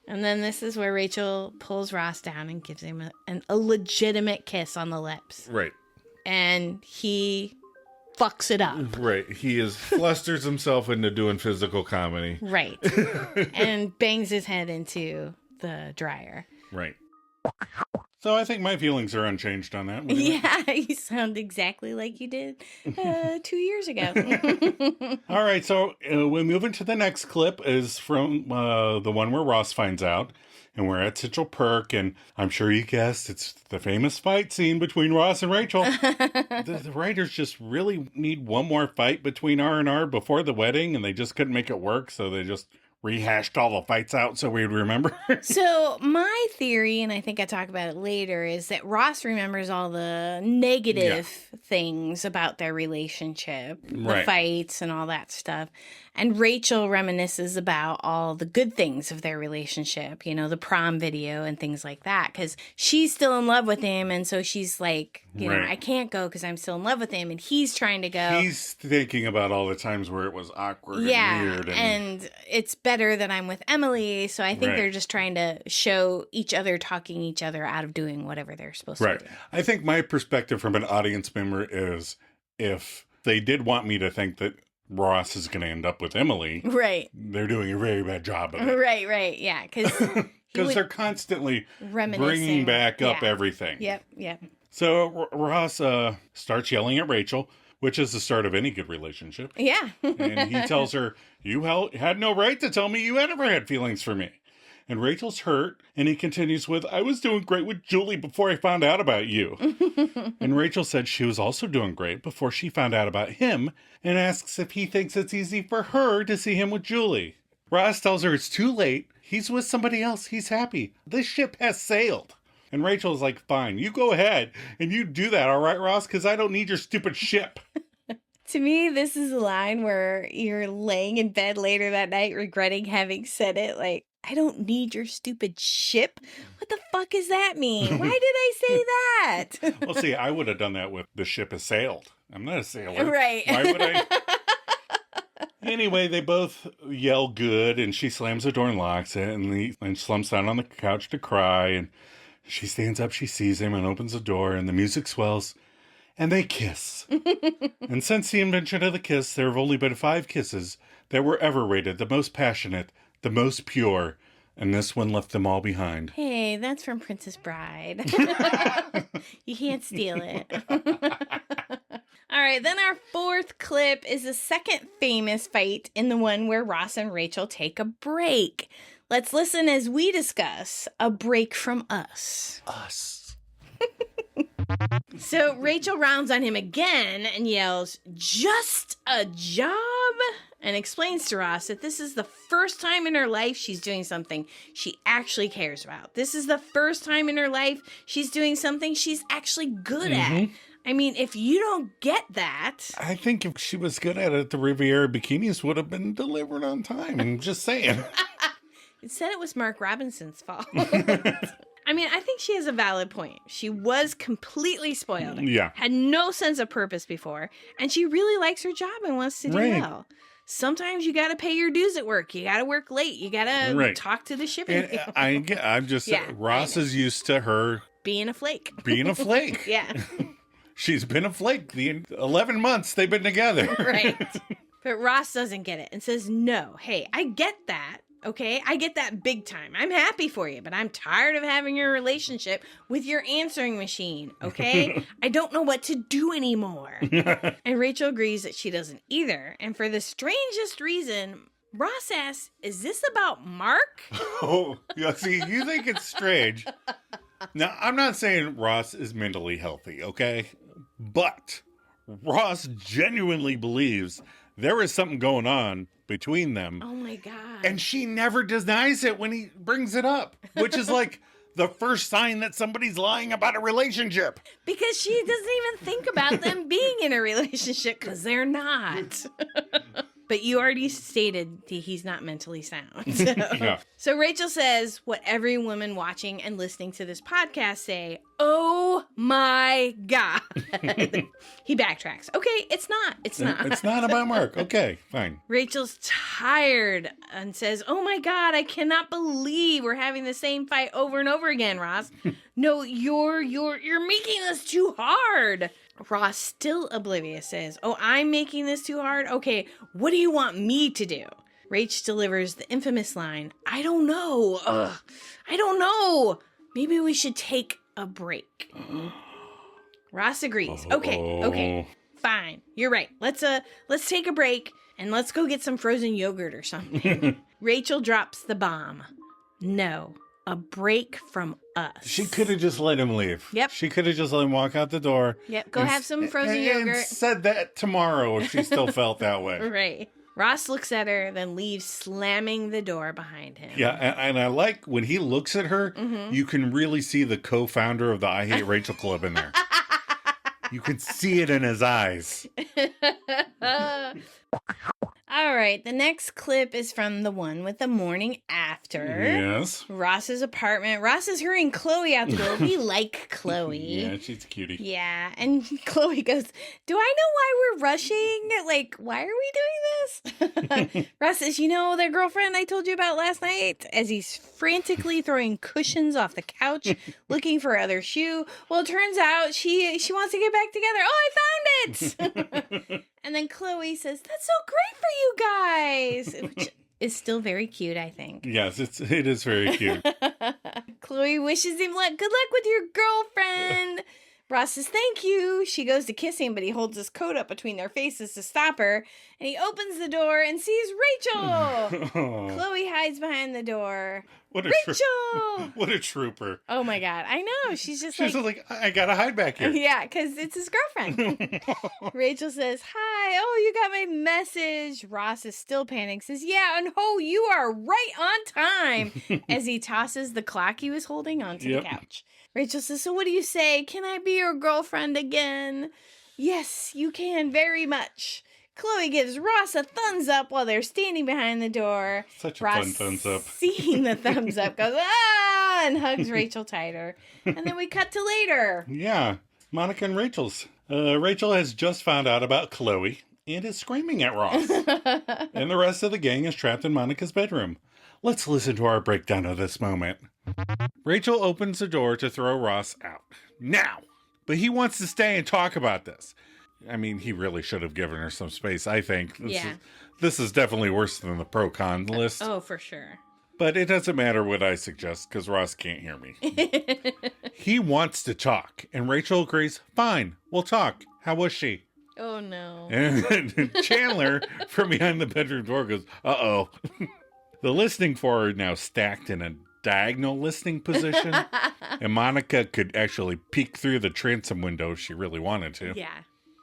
Speaker 2: And then this is where Rachel pulls Ross down and gives him a legitimate kiss on the lips.
Speaker 1: Right.
Speaker 2: And he fucks it up.
Speaker 1: Right. He flusters himself into doing physical comedy.
Speaker 2: Right. And bangs his head into the dryer.
Speaker 1: Right. So I think my feelings are unchanged on that.
Speaker 2: Yeah, you sound exactly like you did 2 years ago.
Speaker 1: All right, so we move into the next clip is from the one where Ross finds out. And we're at Central Perk, and I'm sure you guessed it's the famous fight scene between Ross and Rachel. The writers just really need one more fight between R&R before the wedding, and they just couldn't make it work, so they just rehashed all the fights out so we'd remember.
Speaker 2: So my theory, and I think I talk about it later, is that Ross remembers all the negative things about their relationship, the fights and all that stuff. And Rachel reminisces about all the good things of their relationship, the prom video and things like that. Because she's still in love with him. And so she's like, I can't go because I'm still in love with him. And he's trying to go.
Speaker 1: He's thinking about all the times where it was awkward and weird.
Speaker 2: And it's better that I'm with Emily. So I think they're just trying to show each other talking each other out of doing whatever they're supposed to do.
Speaker 1: I think my perspective from an audience member is if they did want me to think that Ross is going to end up with Emily.
Speaker 2: Right.
Speaker 1: They're doing a very bad job of it.
Speaker 2: Right. Yeah. Because
Speaker 1: they're constantly bringing back up everything.
Speaker 2: Yep.
Speaker 1: So Ross starts yelling at Rachel, which is the start of any good relationship.
Speaker 2: Yeah.
Speaker 1: And he tells her, you had no right to tell me you had ever had feelings for me. And Rachel's hurt, and he continues with, I was doing great with Julie before I found out about you. And Rachel said she was also doing great before she found out about him, and asks if he thinks it's easy for her to see him with Julie. Ross tells her it's too late. He's with somebody else. He's happy. This ship has sailed. And Rachel's like, fine, you go ahead, and you do that, all right, Ross? Because I don't need your stupid ship.
Speaker 2: To me, this is a line where you're laying in bed later that night regretting having said it, like, I don't need your stupid ship. What the fuck does that mean? Why did I say that?
Speaker 1: Well, see, I would have done that with the ship has sailed. I'm not a sailor.
Speaker 2: Right.
Speaker 1: Why would I? Anyway, they both yell good, and she slams the door and locks it, and slumps down on the couch to cry, and she stands up, she sees him, and opens the door, and the music swells, and they kiss. And since the invention of the kiss, there have only been 5 kisses that were ever rated, the most passionate, the most pure, and this one left them all behind.
Speaker 2: Hey, that's from Princess Bride. You can't steal it. All right, then our fourth clip is the second famous fight in the one where Ross and Rachel take a break. Let's listen as we discuss a break from us.
Speaker 1: Us.
Speaker 2: So Rachel rounds on him again and yells, "Just a job?" And explains to Ross that this is the first time in her life she's doing something she actually cares about. This is the first time in her life she's doing something she's actually good at. I mean, if you don't get that...
Speaker 1: I think if she was good at it, the Riviera bikinis would have been delivered on time. I'm just saying.
Speaker 2: It said it was Mark Robinson's fault. I mean, I think she has a valid point. She was completely spoiled.
Speaker 1: Yeah.
Speaker 2: Had no sense of purpose before. And she really likes her job and wants to do well. Sometimes you got to pay your dues at work. You got to work late. You got to talk to the shipping.
Speaker 1: I'm just... Ross is used to her...
Speaker 2: Being a flake.
Speaker 1: Being a flake.
Speaker 2: Yeah.
Speaker 1: She's been a flake the 11 months they've been together.
Speaker 2: Right. But Ross doesn't get it and says, "No, hey, I get that. Okay, I get that big time. I'm happy for you, but I'm tired of having your relationship with your answering machine, okay? I don't know what to do anymore." And Rachel agrees that she doesn't either. And for the strangest reason, Ross asks, "Is this about Mark?"
Speaker 1: Oh, yeah, see, you think it's strange. Now, I'm not saying Ross is mentally healthy, okay? But Ross genuinely believes there is something going on between them.
Speaker 2: Oh my God.
Speaker 1: And she never denies it when he brings it up, which is like the first sign that somebody's lying about a relationship.
Speaker 2: Because she doesn't even think about them being in a relationship because they're not. But you already stated he's not mentally sound. So.
Speaker 1: Yeah.
Speaker 2: So Rachel says what every woman watching and listening to this podcast say, "Oh my God." He backtracks. Okay, it's not. It's not.
Speaker 1: It's not about Mark. Okay, fine.
Speaker 2: Rachel's tired and says, "Oh my God, I cannot believe we're having the same fight over and over again, Ross. No, you're making this too hard." Ross, still oblivious, says, "Oh, I'm making this too hard? Okay, what do you want me to do?" Rach delivers the infamous line, "I don't know. I don't know. Maybe we should take a break." Ross agrees. Okay. Fine. You're right. Let's take a break and let's go get some frozen yogurt or something. Rachel drops the bomb. No. A break from us.
Speaker 1: She could have just let him leave.
Speaker 2: Yep.
Speaker 1: She could have just let him walk out the door.
Speaker 2: Yep. Go have some frozen yogurt.
Speaker 1: And said that tomorrow if she still felt that way.
Speaker 2: Right. Ross looks at her, then leaves, slamming the door behind him.
Speaker 1: Yeah, and I like when he looks at her, you can really see the co-founder of the I Hate Rachel Club in there. You can see it in his eyes.
Speaker 2: All right, the next clip is from the one with the morning after.
Speaker 1: Yes.
Speaker 2: Ross's apartment. Ross is hurrying Chloe out the door. We like Chloe.
Speaker 1: Yeah, she's a cutie.
Speaker 2: Yeah, and Chloe goes, "Do I know why we're rushing? Like, why are we doing this?" Ross says, "You know that girlfriend I told you about last night?" As he's frantically throwing cushions off the couch, looking for other shoe. Well, it turns out she wants to get back together. Oh, I found it! And then Chloe says, "That's so great for you guys," which is still very cute, I think.
Speaker 1: Yes, it is very cute.
Speaker 2: Chloe wishes him good luck with your girlfriend. Ross says, "Thank you." She goes to kiss him, but he holds his coat up between their faces to stop her. And he opens the door and sees Rachel. Chloe hides behind the door. Rachel!
Speaker 1: What a trooper.
Speaker 2: Oh my God. I know. She's
Speaker 1: like, I gotta hide back here.
Speaker 2: Yeah, because it's his girlfriend. Rachel says, "Hi. Oh, you got my message." Ross is still panicking. Says, "Yeah, and you are right on time." As he tosses the clock he was holding onto the couch. Rachel says, "So what do you say? Can I be your girlfriend again?" "Yes, you can very much." Chloe gives Ross a thumbs up while they're standing behind the door.
Speaker 1: Such a
Speaker 2: Ross,
Speaker 1: fun thumbs up.
Speaker 2: Seeing the thumbs up, goes, "Ah!" and hugs Rachel tighter. And then we cut to later.
Speaker 1: Yeah, Monica and Rachel's. Rachel has just found out about Chloe and is screaming at Ross. And the rest of the gang is trapped in Monica's bedroom. Let's listen to our breakdown of this moment. Rachel opens the door to throw Ross out. Now! But he wants to stay and talk about this. I mean, he really should have given her some space, I think.
Speaker 2: Yeah.
Speaker 1: This is definitely worse than the pro-con list.
Speaker 2: Oh, for sure.
Speaker 1: But it doesn't matter what I suggest, because Ross can't hear me. He wants to talk, and Rachel agrees, fine, we'll talk. How was she?
Speaker 2: Oh, no.
Speaker 1: And Chandler, from behind the bedroom door, goes, uh-oh. The listening forward now stacked in a diagonal listening position, and Monica could actually peek through the transom window if she really wanted to.
Speaker 2: Yeah.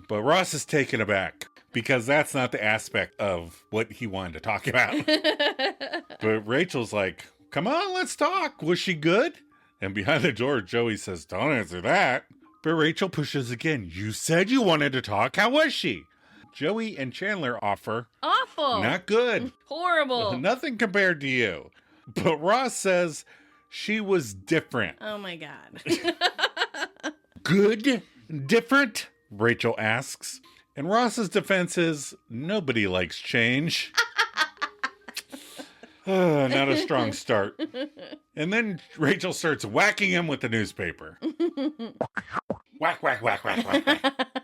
Speaker 1: But Ross is taken aback, because that's not the aspect of what he wanted to talk about. But Rachel's like, come on, let's talk. Was she good? And behind the door, Joey says, don't answer that. But Rachel pushes again. You said you wanted to talk. How was she? Joey and Chandler offer,
Speaker 2: Awful.
Speaker 1: not good.
Speaker 2: Horrible.
Speaker 1: Nothing compared to you. But Ross says she was different.
Speaker 2: Oh, my God.
Speaker 1: Good? Different? Rachel asks. And Ross's defense is, nobody likes change. Not a strong start. And then Rachel starts whacking him with the newspaper. Whack, whack, whack, whack, whack, whack.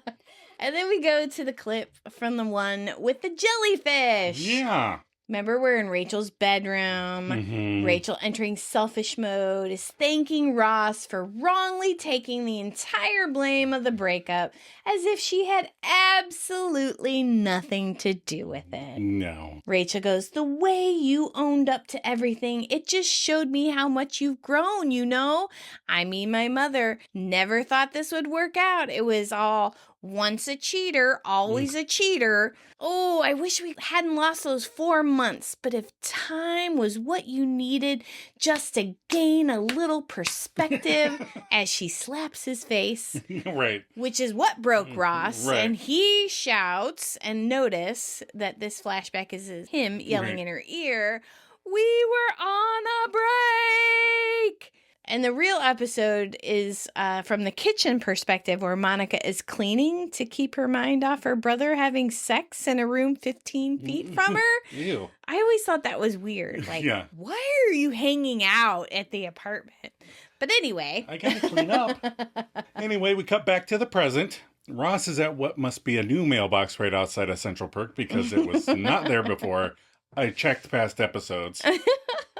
Speaker 2: And then we go to the clip from the one with the jellyfish.
Speaker 1: Yeah.
Speaker 2: Remember, we're in Rachel's bedroom.
Speaker 1: Mhm.
Speaker 2: Rachel, entering selfish mode, is thanking Ross for wrongly taking the entire blame of the breakup as if she had absolutely nothing to do with it.
Speaker 1: No.
Speaker 2: Rachel goes, the way you owned up to everything, it just showed me how much you've grown, you know? I mean, my mother never thought this would work out. It was all once a cheater, always a cheater. Oh, I wish we hadn't lost those 4 months. But if time was what you needed just to gain a little perspective, as she slaps his face,
Speaker 1: Right.
Speaker 2: which is what broke Ross.
Speaker 1: Right.
Speaker 2: And he shouts, and notice that this flashback is him yelling
Speaker 1: Right.
Speaker 2: in her ear, we were on a break. And the real episode is from the kitchen perspective, where Monica is cleaning to keep her mind off her brother having sex in a room 15 feet from her.
Speaker 1: Ew.
Speaker 2: I always thought that was weird. Like,
Speaker 1: Yeah.
Speaker 2: why are you hanging out at the apartment? But anyway.
Speaker 1: I gotta clean up. Anyway, we cut back to the present. Ross is at what must be a new mailbox right outside of Central Perk because it was not there before. I checked past episodes.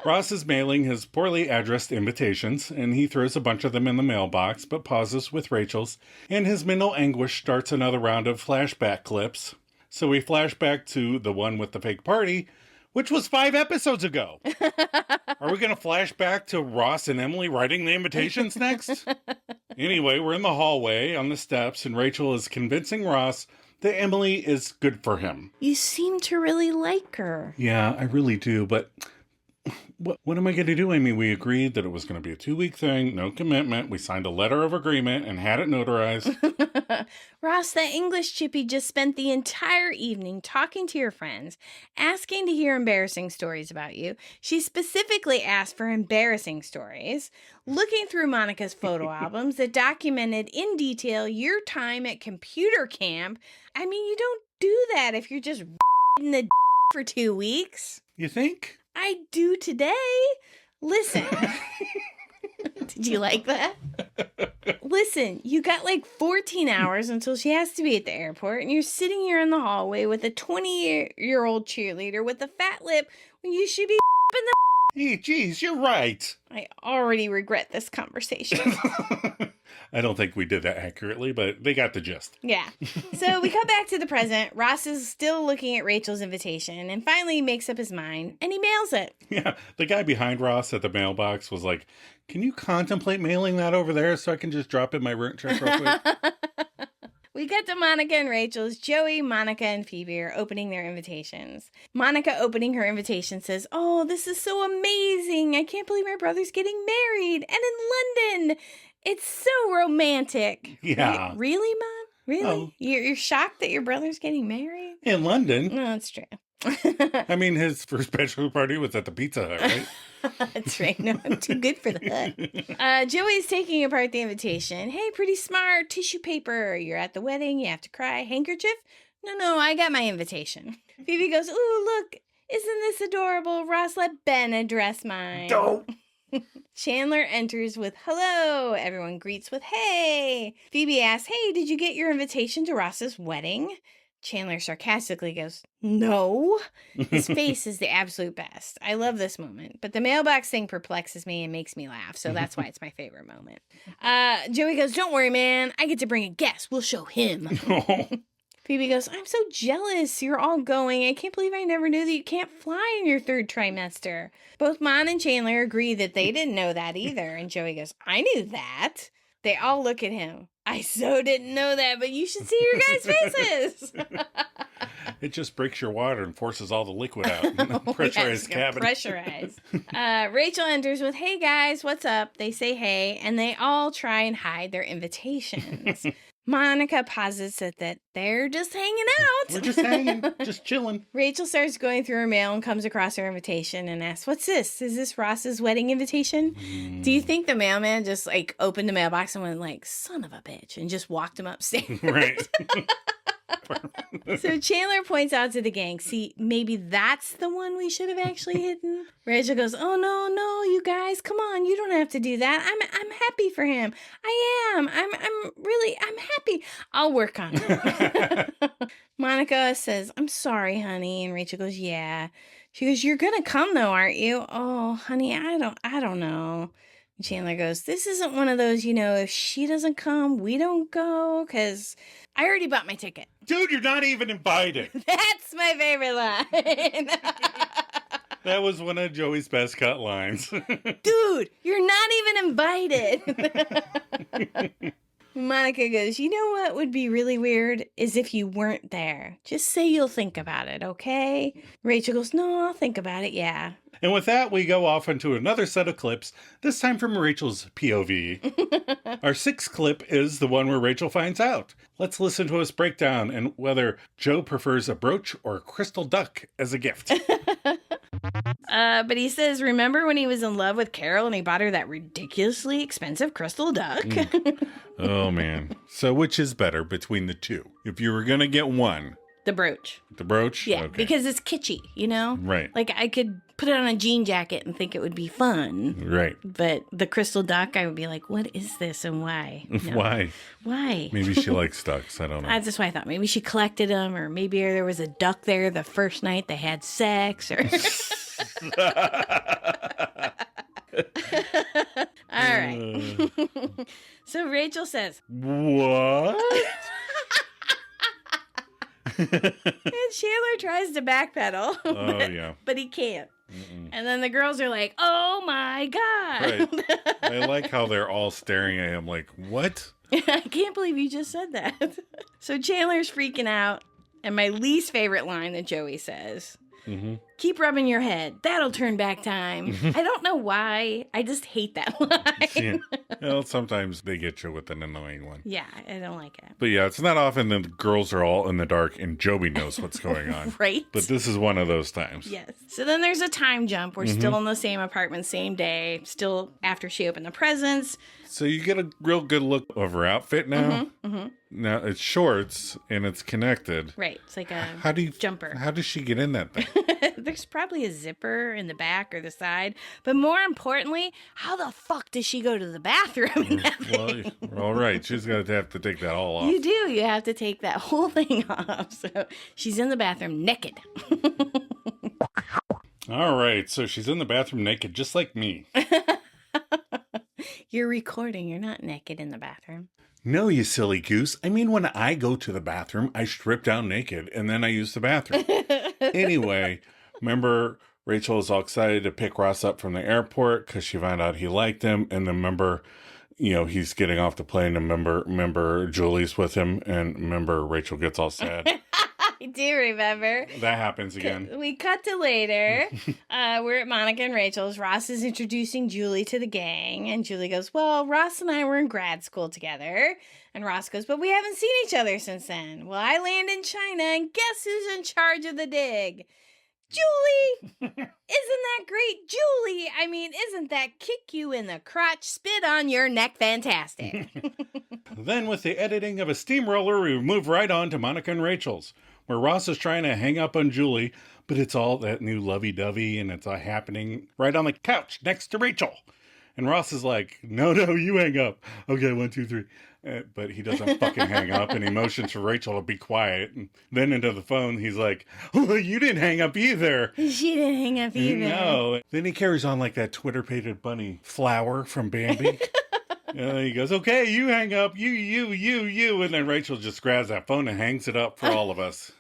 Speaker 1: Ross is mailing his poorly addressed invitations, and he throws a bunch of them in the mailbox, but pauses with Rachel's, and his mental anguish starts another round of flashback clips. So we flash back to the one with the fake party, which was 5 episodes ago. Are we going to flash back to Ross and Emily writing the invitations next? Anyway, we're in the hallway on the steps, and Rachel is convincing Ross that Emily is good for him.
Speaker 2: You seem to really like her.
Speaker 1: Yeah, I really do, but what am I going to do? I mean, we agreed that it was going to be a 2-week thing, no commitment. We signed a letter of agreement and had it notarized.
Speaker 2: Ross, that English chippy just spent the entire evening talking to your friends, asking to hear embarrassing stories about you. She specifically asked for embarrassing stories, looking through Monica's photo albums that documented in detail your time at computer camp. I mean, you don't do that if you're just in the for 2 weeks.
Speaker 1: You think?
Speaker 2: I do today. Listen. Did you like that? Listen, you got like 14 hours until she has to be at the airport, and you're sitting here in the hallway with a 20-year-old cheerleader with a fat lip when you should be in the...
Speaker 1: Hey, geez, you're right.
Speaker 2: I already regret this conversation.
Speaker 1: I don't think we did that accurately, but they got the gist.
Speaker 2: Yeah. So we come back to the present. Ross is still looking at Rachel's invitation, and finally he makes up his mind, and he mails it.
Speaker 1: Yeah, the guy behind Ross at the mailbox was like, can you contemplate mailing that over there so I can just drop in my rent check real quick?
Speaker 2: We get to Monica and Rachel's. Joey, Monica, and Phoebe are opening their invitations. Monica, opening her invitation, says, oh, this is so amazing. I can't believe my brother's getting married. And in London. It's so romantic.
Speaker 1: Yeah.
Speaker 2: Really, Mom? Really?
Speaker 1: Oh.
Speaker 2: You're shocked that your brother's getting married?
Speaker 1: In London.
Speaker 2: No, that's true.
Speaker 1: I mean, his first bachelor party was at the Pizza Hut, right?
Speaker 2: That's right. No, I'm too good for the Hut. Joey's taking apart the invitation. Hey, pretty smart. Tissue paper. You're at the wedding. You have to cry. Handkerchief? No, I got my invitation. Phoebe goes, ooh, look. Isn't this adorable? Ross, let Ben address mine.
Speaker 1: Don't.
Speaker 2: Chandler enters with hello. Everyone greets with hey. Phoebe asks, hey, did you get your invitation to Ross's wedding? Chandler sarcastically goes, no. His face is the absolute best. I love this moment. But the mailbox thing perplexes me and makes me laugh. So that's why it's my favorite moment. Joey goes, don't worry, man. I get to bring a guest. We'll show him. Phoebe goes, I'm so jealous. You're all going. I can't believe I never knew that you can't fly in your third trimester. Both Mon and Chandler agree that they didn't know that either. And Joey goes, I knew that. They all look at him. I so didn't know that, but you should see your guys' faces.
Speaker 1: It just breaks your water and forces all the liquid out. Pressurized cabin.
Speaker 2: Pressurized. Rachel enters with, hey guys, what's up? They say hey, and they all try and hide their invitations. Monica posits that they're just hanging out.
Speaker 1: We're just hanging, just chilling.
Speaker 2: Rachel starts going through her mail and comes across her invitation and asks, what's this? Is this Ross's wedding invitation? Do you think the mailman just like opened the mailbox and went like, son of a bitch, and just walked him upstairs?
Speaker 1: Right.
Speaker 2: So Chandler points out to the gang, see, maybe that's the one we should have actually hidden. Rachel goes, oh, no, you guys, come on, you don't have to do that. I'm happy for him. I am. I'm happy. I'll work on it. Monica says, I'm sorry, honey. And Rachel goes, yeah. She goes, you're going to come though, aren't you? Oh, honey, I don't know. Chandler goes, this isn't one of those, if she doesn't come, we don't go, because I already bought my ticket.
Speaker 1: Dude, you're not even invited.
Speaker 2: That's my favorite line.
Speaker 1: That was one of Joey's best cut lines.
Speaker 2: Dude, you're not even invited. Monica goes, you know what would be really weird is if you weren't there. Just say you'll think about it, okay? Rachel goes, no, I'll think about it, yeah.
Speaker 1: And with that, we go off into another set of clips, this time from Rachel's POV. Our sixth clip is the one where Rachel finds out. Let's listen to us break down and whether Joe prefers a brooch or a crystal duck as a gift.
Speaker 2: But he says, remember when he was in love with Carol and he bought her that ridiculously expensive crystal duck?
Speaker 1: Oh, man. So which is better between the two? If you were going to get one.
Speaker 2: The brooch.
Speaker 1: The brooch?
Speaker 2: Yeah,
Speaker 1: okay.
Speaker 2: Because it's kitschy,
Speaker 1: Right.
Speaker 2: Like I could put it on a jean jacket and think it would be fun.
Speaker 1: Right.
Speaker 2: But the crystal duck, I would be like, what is this and why?
Speaker 1: Why?
Speaker 2: Why?
Speaker 1: Maybe she likes ducks. I don't know.
Speaker 2: That's why I thought. Maybe she collected them, or maybe there was a duck there the first night they had sex. Or all right. So Rachel says,
Speaker 1: what?
Speaker 2: and Chandler tries to backpedal. But he can't.
Speaker 1: Mm-mm.
Speaker 2: And then the girls are like, oh my God.
Speaker 1: Right. I like how they're all staring at him like, what?
Speaker 2: I can't believe you just said that. So Chandler's freaking out. And my least favorite line that Joey says, keep rubbing your head. That'll turn back time. I don't know why. I just hate that line.
Speaker 1: Yeah. Well, sometimes they get you with an annoying one.
Speaker 2: Yeah, I don't like it.
Speaker 1: But yeah, it's not often that the girls are all in the dark and Joey knows what's going on.
Speaker 2: Right?
Speaker 1: But this is one of those times.
Speaker 2: Yes. So then there's a time jump. We're still in the same apartment, same day, still after she opened the presents.
Speaker 1: So you get a real good look of her outfit now. Now it's shorts and it's connected.
Speaker 2: Right. It's like a jumper.
Speaker 1: How does she get in that thing?
Speaker 2: There's probably a zipper in the back or the side. But more importantly, how the fuck does she go to the bathroom in that thing?
Speaker 1: Well, all right. She's going to have to take that all off.
Speaker 2: You do. You have to take that whole thing off. So she's in the bathroom naked.
Speaker 1: All right. So she's in the bathroom naked, just like me.
Speaker 2: You're recording. You're not naked in the bathroom.
Speaker 1: No, you silly goose. I mean, when I go to the bathroom, I strip down naked and then I use the bathroom. Anyway, remember Rachel is all excited to pick Ross up from the airport because she found out he liked him. And then remember, he's getting off the plane and remember Julie's with him. And remember Rachel gets all sad.
Speaker 2: I do remember.
Speaker 1: That happens again.
Speaker 2: We cut to later. We're at Monica and Rachel's. Ross is introducing Julie to the gang. And Julie goes, well, Ross and I were in grad school together. And Ross goes, but we haven't seen each other since then. Well, I land in China, and guess who's in charge of the dig? Julie! Isn't that great? Julie! I mean, isn't that kick you in the crotch, spit on your neck fantastic?
Speaker 1: Then with the editing of a steamroller, we move right on to Monica and Rachel's, where Ross is trying to hang up on Julie, but it's all that new lovey-dovey, and it's all happening right on the couch next to Rachel. And Ross is like, no, you hang up. Okay, 1, 2, 3. But he doesn't fucking hang up, and he motions for Rachel to be quiet. And then into the phone, he's like, oh, you didn't hang up either.
Speaker 2: She didn't hang up either.
Speaker 1: No. Then he carries on like that Twitter-pated bunny Flower from Bambi. He goes, okay, you hang up, you. And then Rachel just grabs that phone and hangs it up for all of us.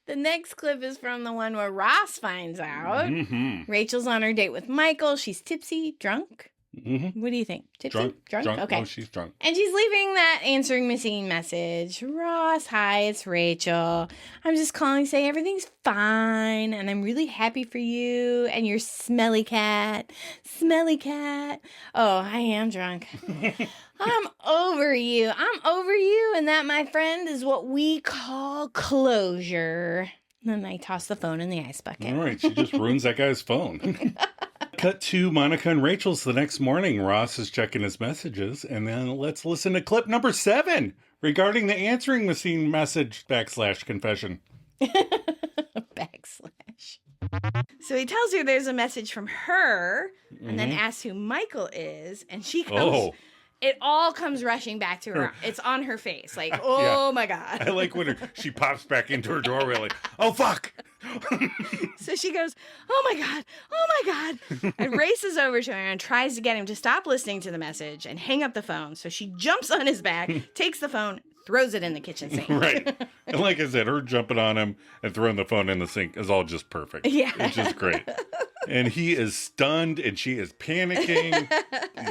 Speaker 2: The next clip is from the one where Ross finds out.
Speaker 1: Mm-hmm.
Speaker 2: Rachel's on her date with Michael. She's tipsy, drunk.
Speaker 1: Mm-hmm.
Speaker 2: What do you think? Tipsy? Drunk? Okay.
Speaker 1: Oh, she's drunk.
Speaker 2: And she's leaving that answering machine message. Ross, hi, it's Rachel. I'm just calling to say everything's fine, and I'm really happy for you and your smelly cat. Smelly cat. Oh, I am drunk. I'm over you. And that, my friend, is what we call closure. And then I toss the phone in the ice bucket.
Speaker 1: All right, she just ruins that guy's phone. Cut to Monica and Rachel's the next morning. Ross is checking his messages, and then let's listen to clip number 7 regarding the answering machine message / confession.
Speaker 2: Backslash. So he tells her there's a message from her, and then asks who Michael is, and she goes...
Speaker 1: Oh.
Speaker 2: It all comes rushing back to her. It's on her face. Like, oh my God.
Speaker 1: I like when she pops back into her doorway like, oh, fuck.
Speaker 2: So she goes, oh my God, and races over to her and tries to get him to stop listening to the message and hang up the phone. So she jumps on his back, takes the phone, throws it in the kitchen sink.
Speaker 1: Right. And like I said, her jumping on him and throwing the phone in the sink is all just perfect.
Speaker 2: Yeah.
Speaker 1: It's just great. And he is stunned and she is panicking.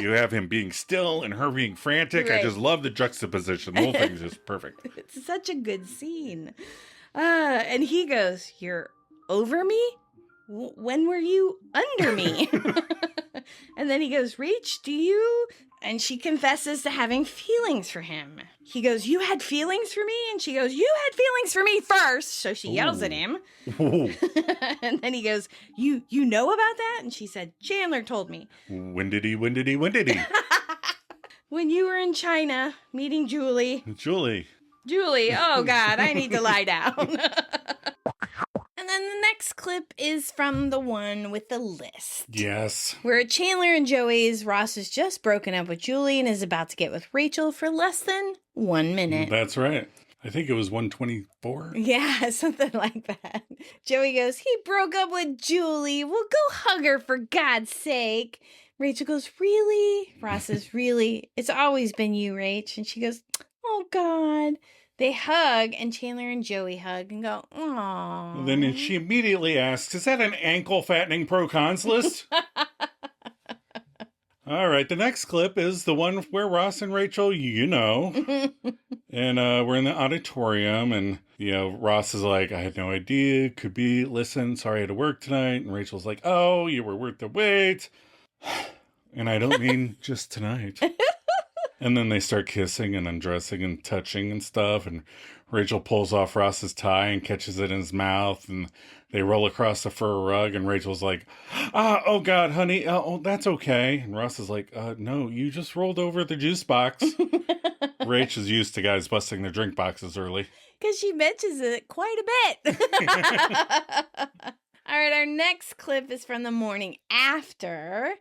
Speaker 1: You have him being still and her being frantic.
Speaker 2: Right.
Speaker 1: I just love the juxtaposition. The whole thing is just perfect.
Speaker 2: It's such a good scene. And he goes, you're over me? When were you under me? And then he goes, Reach, do you? And she confesses to having feelings for him. He goes, you had feelings for me? And she goes, you had feelings for me first. So she yells at him. And then he goes, you know about that? And she said, Chandler told me.
Speaker 1: When did he?
Speaker 2: When you were in China meeting Julie. Julie, oh God, I need to lie down. And then the next clip is from the one with the list.
Speaker 1: Yes.
Speaker 2: Where at Chandler and Joey's, Ross has just broken up with Julie and is about to get with Rachel for less than 1 minute.
Speaker 1: That's right. I think it was 124.
Speaker 2: Yeah, something like that. Joey goes, he broke up with Julie. Well, go hug her for God's sake. Rachel goes, really? Ross says, really? It's always been you, Rach. And she goes, oh God. They hug, and Chandler and Joey hug and go, aww.
Speaker 1: Then she immediately asks, is that an ankle fattening pro-cons list? All right, the next clip is the one where Ross and Rachel, and we're in the auditorium, and, Ross is like, I had no idea, could be, listen, sorry I had to work tonight, and Rachel's like, oh, you were worth the wait, and I don't mean just tonight. And then they start kissing and undressing and touching and stuff. And Rachel pulls off Ross's tie and catches it in his mouth. And they roll across the fur rug. And Rachel's like, oh God, honey. Oh, that's okay. And Ross is like, no, you just rolled over the juice box. Rach is used to guys busting their drink boxes early.
Speaker 2: Because she mentions it quite a bit. All right, our next clip is from the morning after.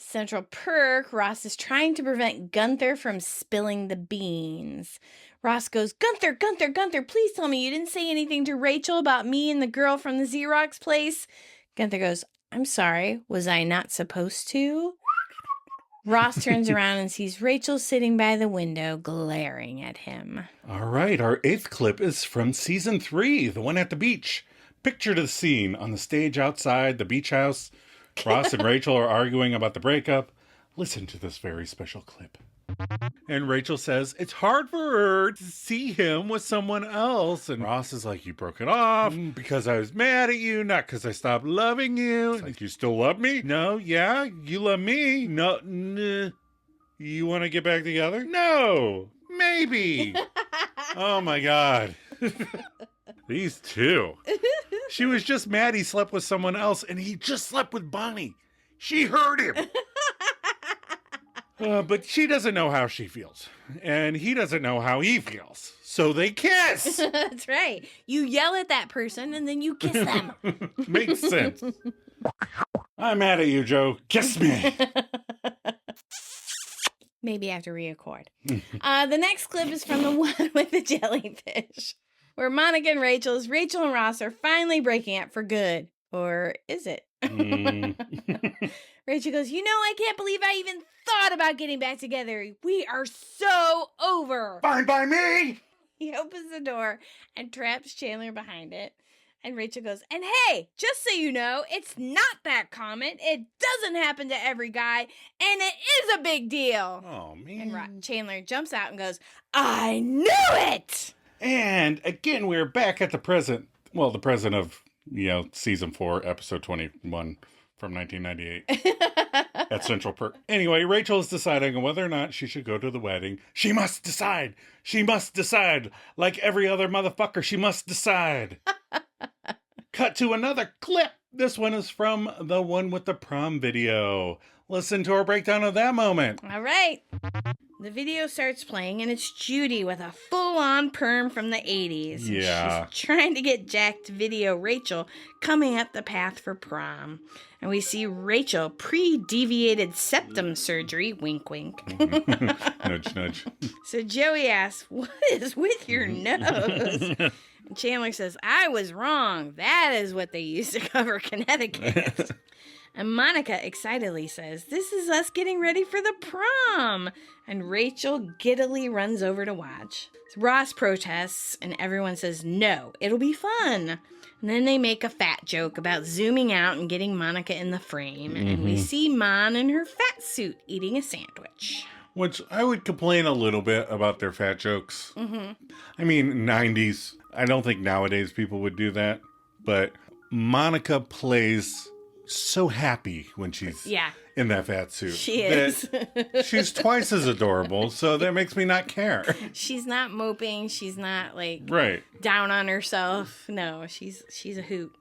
Speaker 2: Central Perk, Ross is trying to prevent Gunther from spilling the beans. Ross goes, Gunther, please tell me you didn't say anything to Rachel about me and the girl from the Xerox place. Gunther goes, I'm sorry, was I not supposed to? Ross turns around and sees Rachel sitting by the window, glaring at him.
Speaker 1: All right, our 8th clip is from season 3, the one at the beach. Picture the scene on the stage outside the beach house. Ross and Rachel are arguing about the breakup. Listen to this very special clip. And Rachel says, it's hard for her to see him with someone else. And Ross is like, you broke it off because I was mad at you, not because I stopped loving you. It's like, you still love me? No, yeah, you love me. No, you want to get back together? No, maybe. Oh my God. These two. She was just mad he slept with someone else, and he just slept with Bonnie. She heard him. But she doesn't know how she feels, and he doesn't know how he feels. So they kiss.
Speaker 2: That's right. You yell at that person, and then you kiss them.
Speaker 1: Makes sense. I'm mad at you, Joe. Kiss me.
Speaker 2: Maybe I have to re-record. The next clip is from the one with the jellyfish, where Monica and Rachel and Ross are finally breaking up for good. Or is it? Rachel goes, I can't believe I even thought about getting back together. We are so over.
Speaker 1: Fine by me.
Speaker 2: He opens the door and traps Chandler behind it. And Rachel goes, and hey, just so you know, it's not that common. It doesn't happen to every guy, and it is a big deal.
Speaker 1: Oh, man.
Speaker 2: And Chandler jumps out and goes, I knew it!
Speaker 1: And again, we're back at the present. Well, the present of, season 4, episode 21 from 1998 at Central Perk. Anyway, Rachel is deciding on whether or not she should go to the wedding. She must decide. She must decide. Like every other motherfucker, she must decide. Cut to another clip. This one is from the one with the prom video. Listen to our breakdown of that moment.
Speaker 2: All right. The video starts playing, and it's Judy with a full-on perm from the 80s.
Speaker 1: Yeah.
Speaker 2: She's trying to get Jack to video Rachel coming up the path for prom. And we see Rachel pre-deviated septum surgery, wink, wink.
Speaker 1: Nudge, nudge.
Speaker 2: So Joey asks, what is with your nose? And Chandler says, I was wrong. That is what they use to cover Connecticut. And Monica excitedly says, this is us getting ready for the prom. And Rachel giddily runs over to watch. Ross protests, and everyone says, no, it'll be fun. And then they make a fat joke about zooming out and getting Monica in the frame. Mm-hmm. And we see Mon in her fat suit eating a sandwich.
Speaker 1: Which I would complain a little bit about their fat jokes.
Speaker 2: Mm-hmm.
Speaker 1: I mean, 90s. I don't think nowadays people would do that. But Monica plays so happy when she's in that fat suit.
Speaker 2: She is.
Speaker 1: She's twice as adorable, so that makes me not care.
Speaker 2: She's not moping. She's not
Speaker 1: right
Speaker 2: down on herself. No, she's a hoot.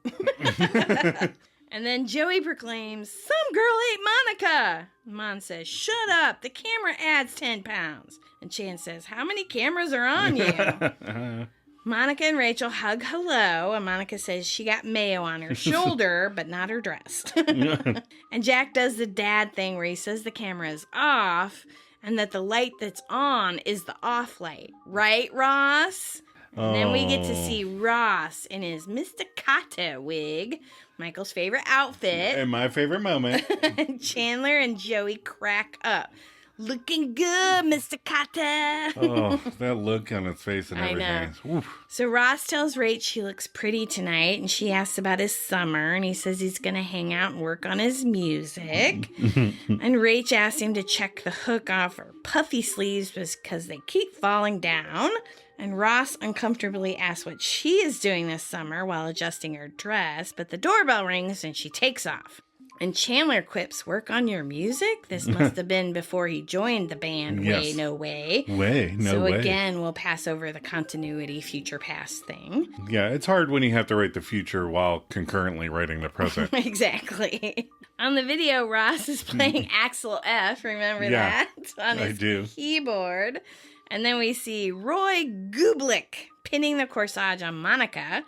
Speaker 2: And then Joey proclaims, some girl ate Monica. Mon says, shut up. The camera adds 10 pounds. And Chan says, how many cameras are on you? Monica and Rachel hug hello, and Monica says she got mayo on her shoulder, but not her dress. And Jack does the dad thing where he says the camera is off, and that the light that's on is the off light. Right, Ross? And then we get to see Ross in his Mr. Kata wig, Michael's favorite outfit.
Speaker 1: And my favorite moment.
Speaker 2: And Chandler and Joey crack up. Looking good, Mr. Kata.
Speaker 1: Oh, that look on his face and everything.
Speaker 2: I know. So Ross tells Rach she looks pretty tonight, and she asks about his summer, and he says he's going to hang out and work on his music. And Rach asks him to check the hook off her puffy sleeves because they keep falling down. And Ross uncomfortably asks what she is doing this summer while adjusting her dress, but the doorbell rings and she takes off. And Chandler quips, work on your music? This must have been before he joined the band. Yes. Way, no way.
Speaker 1: Way, no way.
Speaker 2: So again, we'll pass over the continuity, future, past thing.
Speaker 1: Yeah, it's hard when you have to write the future while concurrently writing the present.
Speaker 2: Exactly. On the video, Ross is playing Axel F. Remember that? On his keyboard. And then we see Roy Gublick pinning the corsage on Monica,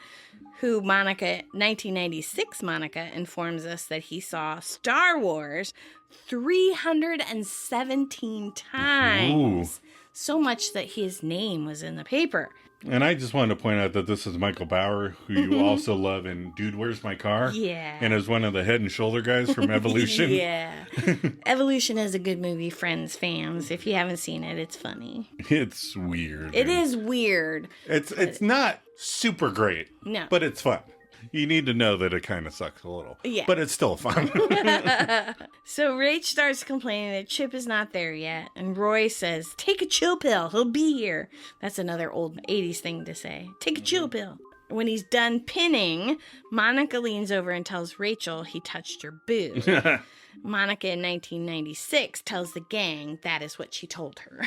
Speaker 2: who 1996 Monica informs us that he saw Star Wars 317 times. Ooh. So much that his name was in the paper.
Speaker 1: And I just wanted to point out that this is Michael Bauer, who you also love in Dude, Where's My Car?
Speaker 2: Yeah.
Speaker 1: And is one of the Head and Shoulder guys from Evolution.
Speaker 2: Yeah. Evolution is a good movie, Friends fans. If you haven't seen it, it's funny.
Speaker 1: It's weird.
Speaker 2: It is weird.
Speaker 1: It's not super great.
Speaker 2: No.
Speaker 1: But it's fun. You need to know that it kind of sucks a little. Yeah. But it's still fun.
Speaker 2: So Rach starts complaining that Chip is not there yet. And Roy says, take a chill pill. He'll be here. That's another old 80s thing to say. Take a chill pill. When he's done pinning, Monica leans over and tells Rachel he touched her boob. Monica in 1996 tells the gang that is what she told her.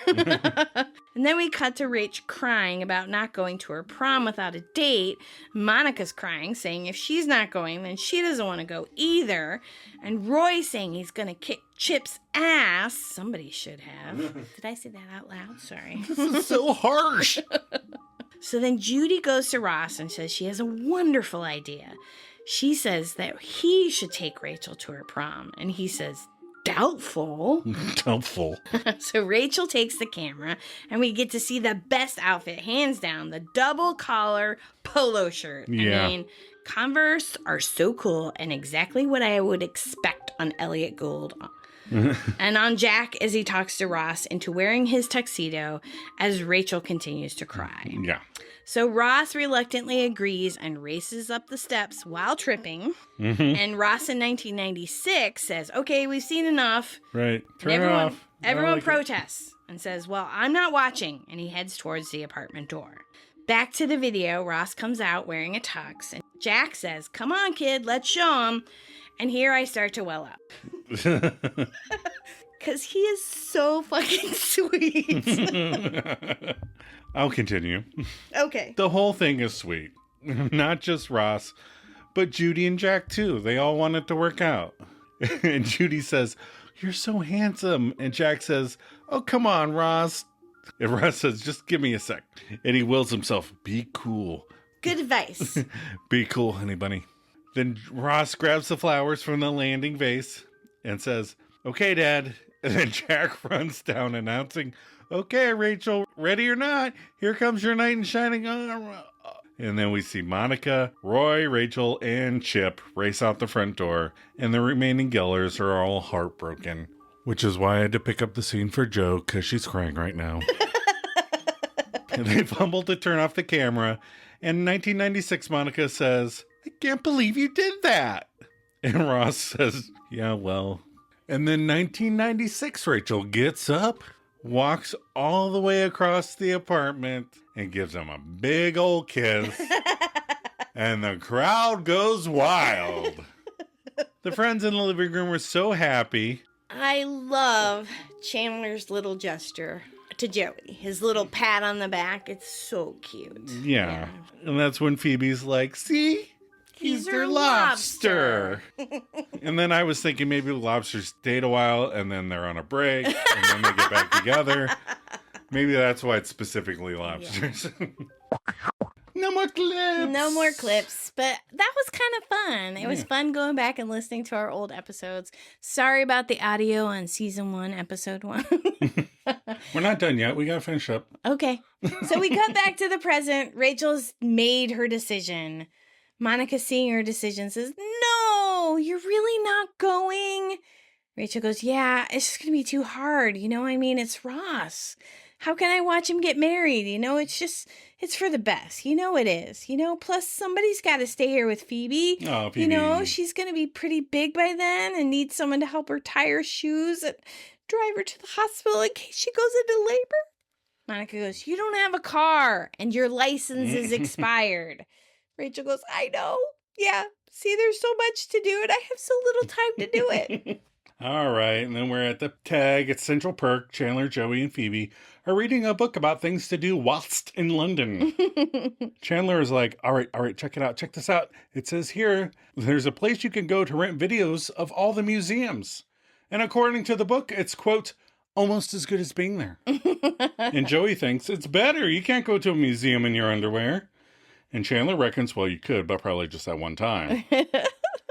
Speaker 2: And then we cut to Rach crying about not going to her prom without a date. Monica's crying, saying if she's not going, then she doesn't want to go either. And Roy saying he's going to kick Chip's ass. Somebody should have. Did I say that out loud? Sorry.
Speaker 1: This is so harsh.
Speaker 2: So then Judy goes to Ross and says she has a wonderful idea. She says that he should take Rachel to her prom, and he says, doubtful.
Speaker 1: Doubtful.
Speaker 2: So Rachel takes the camera, and we get to see the best outfit, hands down, the double collar polo shirt.
Speaker 1: Yeah.
Speaker 2: I mean, Converse are so cool and exactly what I would expect on Elliot Gould. And on Jack as he talks to Ross into wearing his tuxedo as Rachel continues to cry.
Speaker 1: Yeah.
Speaker 2: So Ross reluctantly agrees and races up the steps while tripping. And Ross in 1996 says, okay, we've seen enough.
Speaker 1: Right.
Speaker 2: And
Speaker 1: Turn it off.
Speaker 2: everyone
Speaker 1: Like
Speaker 2: protests and says, well, I'm not watching. And he heads towards the apartment door. Back to the video, Ross comes out wearing a tux. And Jack says, come on, kid, let's show him. And here I start to well up. Because he is so fucking sweet.
Speaker 1: I'll continue.
Speaker 2: Okay.
Speaker 1: The whole thing is sweet. Not just Ross, but Judy and Jack too. They all want it to work out. And Judy says, you're so handsome. And Jack says, oh, come on, Ross. And Ross says, just give me a sec. And he wills himself, be cool.
Speaker 2: Good advice.
Speaker 1: Be cool, honey bunny. Then Ross grabs the flowers from the landing vase and says, okay, Dad. And then Jack runs down announcing, okay, Rachel, ready or not, here comes your knight in shining armor. And then we see Monica, Roy, Rachel, and Chip race out the front door, and the remaining Gellers are all heartbroken. Which is why I had to pick up the scene for Jo, because she's crying right now. And they fumble to turn off the camera, and in 1996, Monica says, I can't believe you did that. And Ross says, yeah, well. And then 1996, Rachel gets up, walks all the way across the apartment, and gives him a big old kiss. And the crowd goes wild. The friends in the living room were so happy.
Speaker 2: I love Chandler's little gesture to Joey. His little pat on the back. It's so cute.
Speaker 1: Yeah. And that's when Phoebe's like, see? He's their lobster. And then I was thinking maybe lobsters stayed a while and then they're on a break and then they get back together. Maybe that's why it's specifically lobsters. No more clips.
Speaker 2: No more clips, but that was kind of fun. It was fun going back and listening to our old episodes. Sorry about the audio on season 1, episode 1.
Speaker 1: We're not done yet. We got to finish up.
Speaker 2: Okay. So we cut back to the present. Rachel's made her decision. Monica, seeing her decision, says, no, you're really not going. Rachel goes, yeah, it's just going to be too hard. You know, I mean, it's Ross. How can I watch him get married? You know, it's for the best. You know it is. You know, plus somebody's got to stay here with Phoebe.
Speaker 1: Oh, Phoebe.
Speaker 2: You know, she's going to be pretty big by then and need someone to help her tie her shoes and drive her to the hospital in case she goes into labor. Monica goes, you don't have a car and your license is expired. Rachel goes, I know. Yeah. See, there's so much to do and I have so little time to do it.
Speaker 1: All right. And then we're at the tag at Central Perk. Chandler, Joey, and Phoebe are reading a book about things to do whilst in London. Chandler is like, all right, check it out. Check this out. It says here, there's a place you can go to rent videos of all the museums. And according to the book, it's, quote, almost as good as being there. And Joey thinks it's better. You can't go to a museum in your underwear. And Chandler reckons, well, you could, but probably just that one time.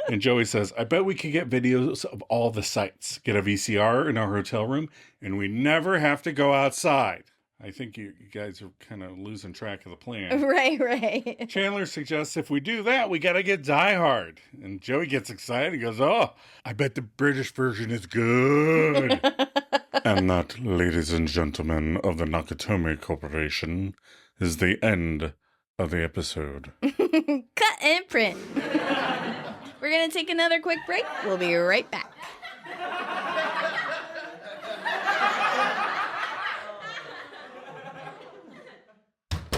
Speaker 1: And Joey says, I bet we could get videos of all the sites. Get a VCR in our hotel room, and we never have to go outside. I think you guys are kind of losing track of the plan.
Speaker 2: Right.
Speaker 1: Chandler suggests if we do that, we got to get Die Hard. And Joey gets excited. He goes, oh, I bet the British version is good. And that, ladies and gentlemen of the Nakatomi Corporation, is the end of the episode.
Speaker 2: Cut and print. We're going to take another quick break. We'll be right back.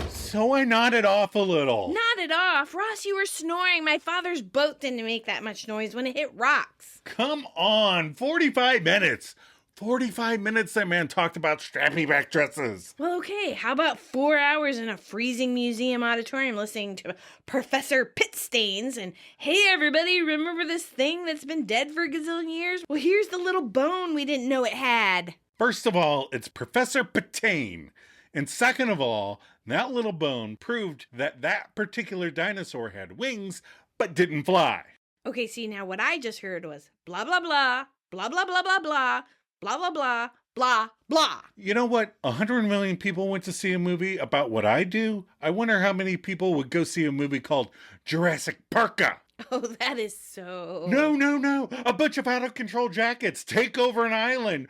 Speaker 1: So I nodded off a little.
Speaker 2: Nodded off. Ross, you were snoring. My father's boat didn't make that much noise when it hit rocks.
Speaker 1: Come on, 45 minutes. 45 minutes that man talked about strappy back dresses.
Speaker 2: Well, okay. How about 4 hours in a freezing museum auditorium listening to Professor Pitstains and, hey, everybody, remember this thing that's been dead for a gazillion years? Well, here's the little bone we didn't know it had.
Speaker 1: First of all, it's Professor Pittain. And second of all, that little bone proved that that particular dinosaur had wings, but didn't fly.
Speaker 2: Okay, see, now what I just heard was blah, blah, blah, blah, blah, blah, blah, blah, blah, blah, blah, blah, blah.
Speaker 1: You know what? 100 million people went to see a movie about what I do. I wonder how many people would go see a movie called Jurassic Parka.
Speaker 2: Oh, that is so...
Speaker 1: No. A bunch of out-of-control jackets take over an island.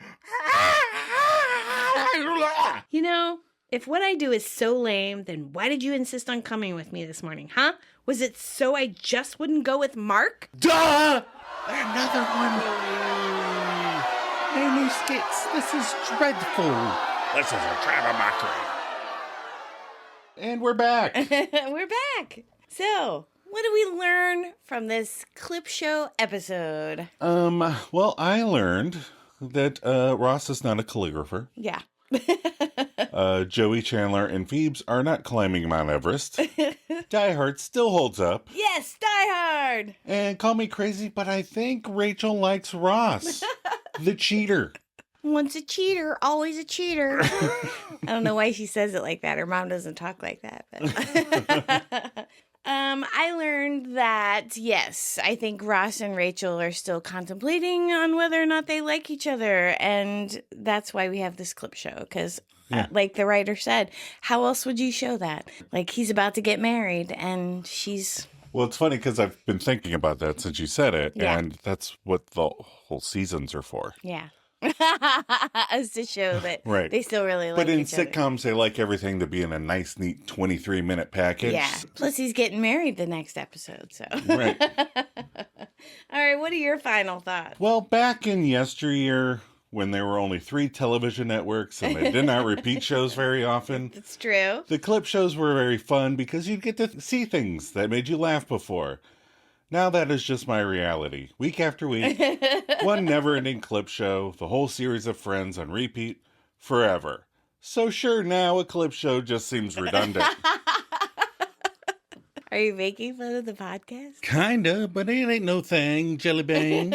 Speaker 2: You know, if what I do is so lame, then why did you insist on coming with me this morning, huh? Was it so I just wouldn't go with Mark?
Speaker 1: Duh! Another one. No new skits. This is dreadful. This is a travel mockery. And we're back.
Speaker 2: We're back. So, what did we learn from this clip show episode?
Speaker 1: Well, I learned that Ross is not a calligrapher.
Speaker 2: Yeah.
Speaker 1: Joey, Chandler, and Phoebes are not climbing Mount Everest. Die Hard still holds up.
Speaker 2: Yes, Die Hard!
Speaker 1: And call me crazy, but I think Rachel likes Ross, the cheater.
Speaker 2: Once a cheater, always a cheater. I don't know why she says it like that. Her mom doesn't talk like that. But I learned that, yes, I think Ross and Rachel are still contemplating on whether or not they like each other. And that's why we have this clip show. Because, like the writer said, how else would you show that? Like, he's about to get married and she's...
Speaker 1: Well, it's funny because I've been thinking about that since you said it.
Speaker 2: Yeah.
Speaker 1: And that's what the whole seasons are for.
Speaker 2: Yeah. As to show that
Speaker 1: Right.
Speaker 2: they still really like
Speaker 1: But in
Speaker 2: each other.
Speaker 1: sitcoms, they like everything to be in a nice, neat 23-minute package.
Speaker 2: Yeah. Plus, he's getting married the next episode, so.
Speaker 1: Right.
Speaker 2: All right, what are your final thoughts?
Speaker 1: Well, back in yesteryear, when there were only 3 television networks and they did not repeat shows very often,
Speaker 2: It's true.
Speaker 1: the clip shows were very fun because you'd get to see things that made you laugh before. Now that is just my reality. Week after week, one never-ending clip show, the whole series of Friends on repeat, forever. So sure, now a clip show just seems redundant.
Speaker 2: Are you making fun of the podcast?
Speaker 1: Kinda, but it ain't no thing, Jelly Bean.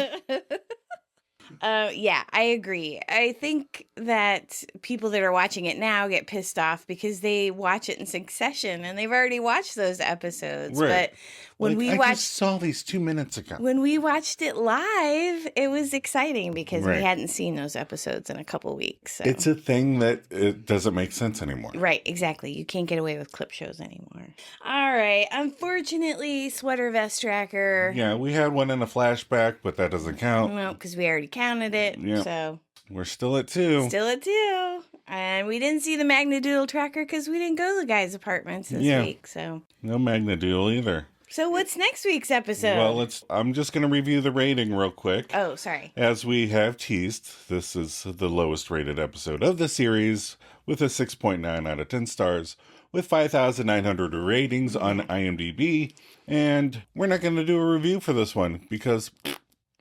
Speaker 2: Yeah, I agree. I think that people that are watching it now get pissed off because they watch it in succession and they've already watched those episodes.
Speaker 1: Right.
Speaker 2: But when
Speaker 1: Like,
Speaker 2: we
Speaker 1: I
Speaker 2: watched
Speaker 1: just saw these 2 minutes ago.
Speaker 2: when we watched it live, it was exciting because
Speaker 1: Right.
Speaker 2: we hadn't seen those episodes in a couple weeks. So.
Speaker 1: It's a thing that it doesn't make sense anymore.
Speaker 2: Right, exactly. You can't get away with clip shows anymore. All right. Unfortunately, Sweater Vest Tracker.
Speaker 1: Yeah, we had one in a flashback, but that doesn't count.
Speaker 2: No, because we already counted it.
Speaker 1: Yeah.
Speaker 2: So
Speaker 1: We're still at 2.
Speaker 2: still at 2. And we didn't see the Magnadoodle Tracker because we didn't go to the guy's apartments this week. So
Speaker 1: No Magnadoodle either.
Speaker 2: what's next week's episode?
Speaker 1: Well, I'm just going to review the rating real quick.
Speaker 2: Oh, sorry.
Speaker 1: As we have teased, this is the lowest rated episode of the series with a 6.9 out of 10 stars with 5,900 ratings on IMDb. And we're not going to do a review for this one because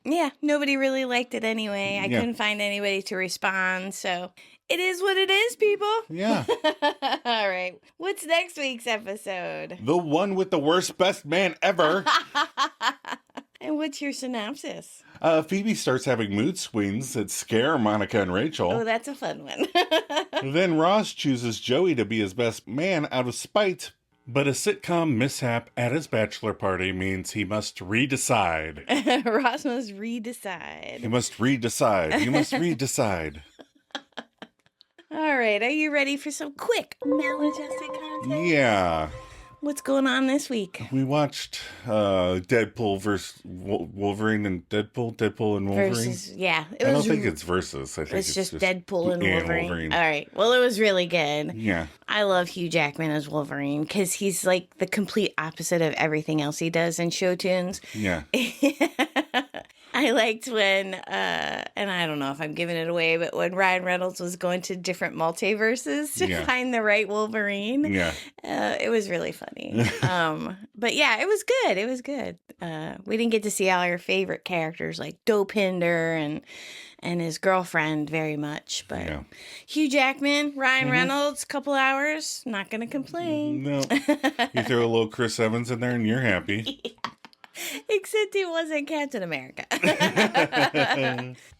Speaker 2: Yeah, nobody really liked it anyway. I
Speaker 1: Yeah.
Speaker 2: couldn't find anybody to respond. So it is what it is, people.
Speaker 1: yeah,
Speaker 2: All right. What's next week's episode?
Speaker 1: the one with the worst best man ever.
Speaker 2: And what's your synopsis?
Speaker 1: Phoebe starts having mood swings that scare Monica and
Speaker 2: Oh,
Speaker 1: Rachel.
Speaker 2: that's a fun one.
Speaker 1: Then Ross chooses Joey to be his best man out of spite. But a sitcom mishap at his bachelor party means he must redecide.
Speaker 2: Ross must redecide.
Speaker 1: He must redecide. You must redecide.
Speaker 2: All right. Are you ready for some quick maladjusted content?
Speaker 1: Yeah.
Speaker 2: What's going on this week?
Speaker 1: We watched Deadpool versus Wolverine and Deadpool and Wolverine.
Speaker 2: Versus, yeah.
Speaker 1: I don't think it's versus. I think
Speaker 2: It's just Deadpool and Wolverine.
Speaker 1: Wolverine.
Speaker 2: All right. Well, it was really good.
Speaker 1: Yeah.
Speaker 2: I love Hugh Jackman as Wolverine because he's like the complete opposite of everything else he does in show tunes.
Speaker 1: Yeah.
Speaker 2: I liked when, and I don't know if I'm giving it away, but when Ryan Reynolds was going to different multiverses to find the right Wolverine.
Speaker 1: Yeah.
Speaker 2: It was really funny. But yeah, it was good. It was good. We didn't get to see all our favorite characters like Dopinder and his girlfriend very much. But
Speaker 1: Yeah.
Speaker 2: Hugh Jackman, Ryan Reynolds, couple hours, not going to complain.
Speaker 1: No. You throw a little Chris Evans in there and you're happy.
Speaker 2: Except it wasn't Captain America.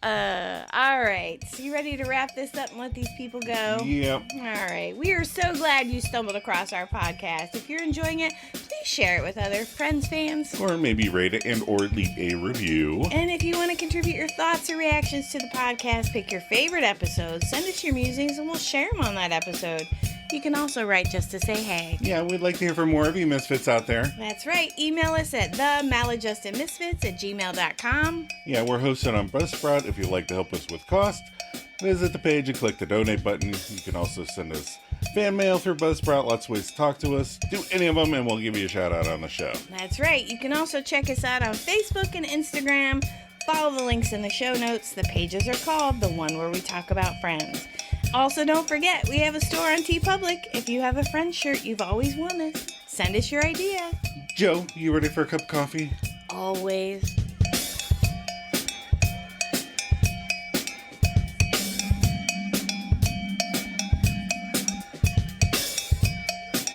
Speaker 2: All right. So you ready to wrap this up and let these people go?
Speaker 1: Yep.
Speaker 2: All right. We are so glad you stumbled across our podcast. If you're enjoying it, please please share it with other Friends fans.
Speaker 1: Or maybe rate it and or leave a review.
Speaker 2: And if you want to contribute your thoughts or reactions to the podcast, pick your favorite episode, send us your musings, and we'll share them on that episode. You can also write just to say hey.
Speaker 1: Yeah, we'd like to hear from more of you misfits out there.
Speaker 2: That's right. Email us at themaladjustedmisfits@gmail.com.
Speaker 1: Yeah, we're hosted on Buzzsprout. If you'd like to help us with cost, visit the page and click the donate button. You can also send us fan mail through Buzzsprout. Lots of ways to talk to us. Do any of them and we'll give you a shout out on the show.
Speaker 2: That's right. You can also check us out on Facebook and Instagram. Follow the links in the show notes. The pages are called The One Where We Talk About Friends. Also, don't forget, we have a store on TeePublic. If you have a Friends shirt you've always wanted, send us your idea.
Speaker 1: Joe, you ready for a cup of coffee?
Speaker 2: Always.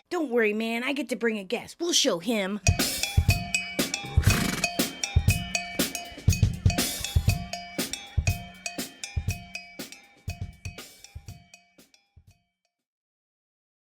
Speaker 2: Don't worry, man. I get to bring a guest. We'll show him.